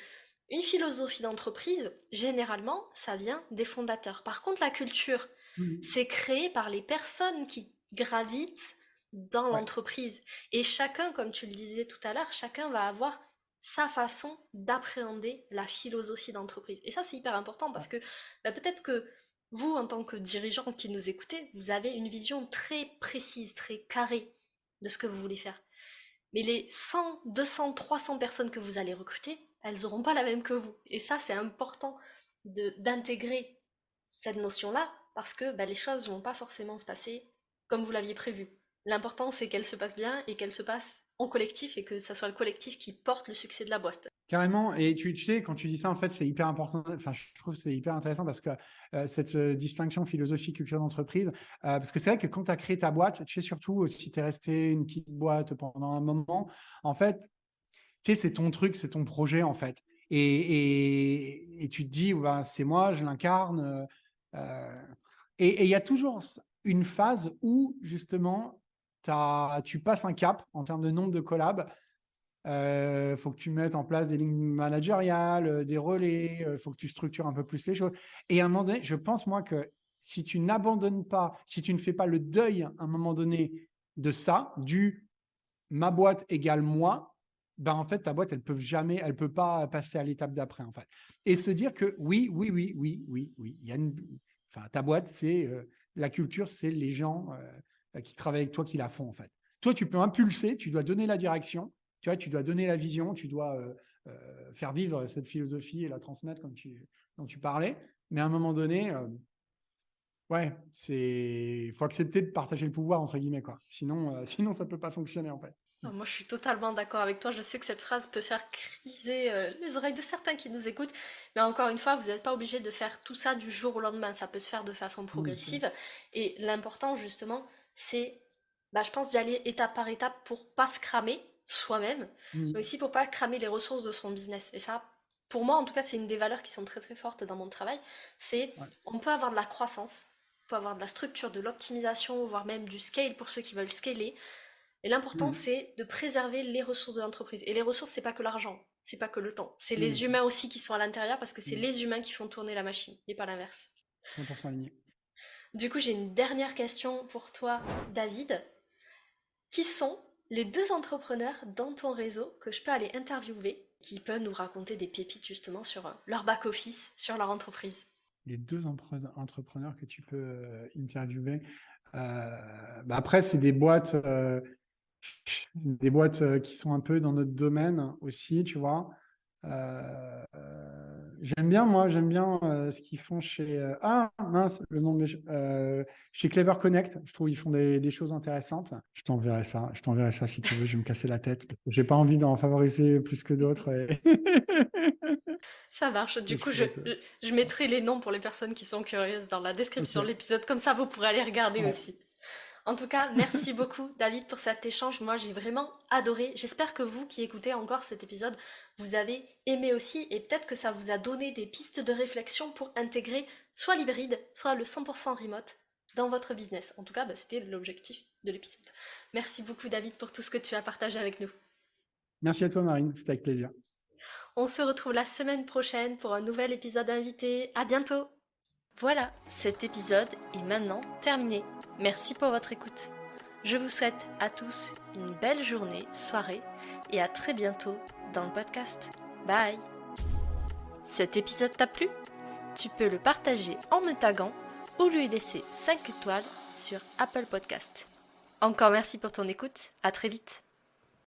une philosophie d'entreprise, généralement, ça vient des fondateurs. Par contre, la culture, Mm. c'est créé par les personnes qui gravitent dans Ouais. l'entreprise. Et chacun, comme tu le disais tout à l'heure, chacun va avoir sa façon d'appréhender la philosophie d'entreprise. Et ça, c'est hyper important parce que peut-être que vous, en tant que dirigeant qui nous écoutez, vous avez une vision très précise, très carrée de ce que vous voulez faire. Mais les 100, 200, 300 personnes que vous allez recruter, elles n'auront pas la même que vous. Et ça, c'est important d'intégrer cette notion-là parce que les choses ne vont pas forcément se passer comme vous l'aviez prévu. L'important, c'est qu'elles se passent bien et qu'elles se passent en collectif et que ça soit le collectif qui porte le succès de la boîte. Carrément. Et tu sais, quand tu dis ça, en fait, c'est hyper important. Enfin, je trouve que c'est hyper intéressant parce que cette distinction philosophie, culture d'entreprise, parce que c'est vrai que quand tu as créé ta boîte, tu sais, surtout si tu es resté une petite boîte pendant un moment, en fait, tu sais, c'est ton truc, c'est ton projet, en fait. Et tu te dis, c'est moi, je l'incarne. euh, et il y a toujours une phase où, justement, tu passes un cap en termes de nombre de collabs. Faut que tu mettes en place des lignes managériales, des relais, faut que tu structures un peu plus les choses. Et à un moment donné, je pense, moi, que si tu n'abandonnes pas, si tu ne fais pas le deuil à un moment donné de ça, du ma boîte égale moi, en fait, ta boîte, elle peut pas passer à l'étape d'après, en fait. Et se dire que oui, il y a ta boîte, c'est la culture, c'est les gens qui travaillent avec toi qui la font, en fait. Toi, tu peux impulser, tu dois donner la direction, tu vois, tu dois donner la vision, tu dois faire vivre cette philosophie et la transmettre dont tu parlais. Mais à un moment donné, faut accepter de partager le pouvoir, entre guillemets, quoi. Sinon, ça peut pas fonctionner, en fait. Moi, je suis totalement d'accord avec toi. Je sais que cette phrase peut faire criser les oreilles de certains qui nous écoutent. Mais encore une fois, vous n'êtes pas obligé de faire tout ça du jour au lendemain. Ça peut se faire de façon Bien sûr. progressive. Et l'important, justement, c'est, je pense, d'y aller étape par étape pour pas se cramer soi-même, mais aussi pour pas cramer les ressources de son business. Et ça, pour moi, en tout cas, c'est une des valeurs qui sont très très fortes dans mon travail. C'est, Ouais. on peut avoir de la croissance, on peut avoir de la structure, de l'optimisation, voire même du scale pour ceux qui veulent scaler. Et l'important, Mm. c'est de préserver les ressources de l'entreprise. Et les ressources, c'est pas que l'argent, c'est pas que le temps. C'est Mm. les humains aussi qui sont à l'intérieur parce que c'est Mm. les humains qui font tourner la machine et pas l'inverse. 100% aligné. Du coup, j'ai une dernière question pour toi, David. Qui sont les deux entrepreneurs dans ton réseau que je peux aller interviewer qui peuvent nous raconter des pépites justement sur leur back-office, sur leur entreprise? Les deux entrepreneurs que tu peux interviewer. Après, c'est des boîtes qui sont un peu dans notre domaine aussi, tu vois. J'aime bien ce qu'ils font chez mince, le nom chez Clever Connect. Je trouve qu'ils font des choses intéressantes. Je t'enverrai ça si tu veux. Je vais me casser la tête. J'ai pas envie d'en favoriser plus que d'autres. Ça marche. Et Du je coup, pourrais te. je mettrai les noms pour les personnes qui sont curieuses dans la Ok. description de l'épisode. Comme ça, vous pourrez aller regarder Ouais. aussi. En tout cas, merci beaucoup David pour cet échange. Moi, j'ai vraiment adoré. J'espère que vous qui écoutez encore cet épisode, vous avez aimé aussi et peut-être que ça vous a donné des pistes de réflexion pour intégrer soit l'hybride, soit le 100% remote dans votre business. En tout cas, c'était l'objectif de l'épisode. Merci beaucoup David pour tout ce que tu as partagé avec nous. Merci à toi, Marine. C'était avec plaisir. On se retrouve la semaine prochaine pour un nouvel épisode invité. À bientôt! Voilà, cet épisode est maintenant terminé. Merci pour votre écoute. Je vous souhaite à tous une belle journée, soirée et à très bientôt dans le podcast. Bye! Cet épisode t'a plu? Tu peux le partager en me taguant ou lui laisser 5 étoiles sur Apple Podcast. Encore merci pour ton écoute, à très vite!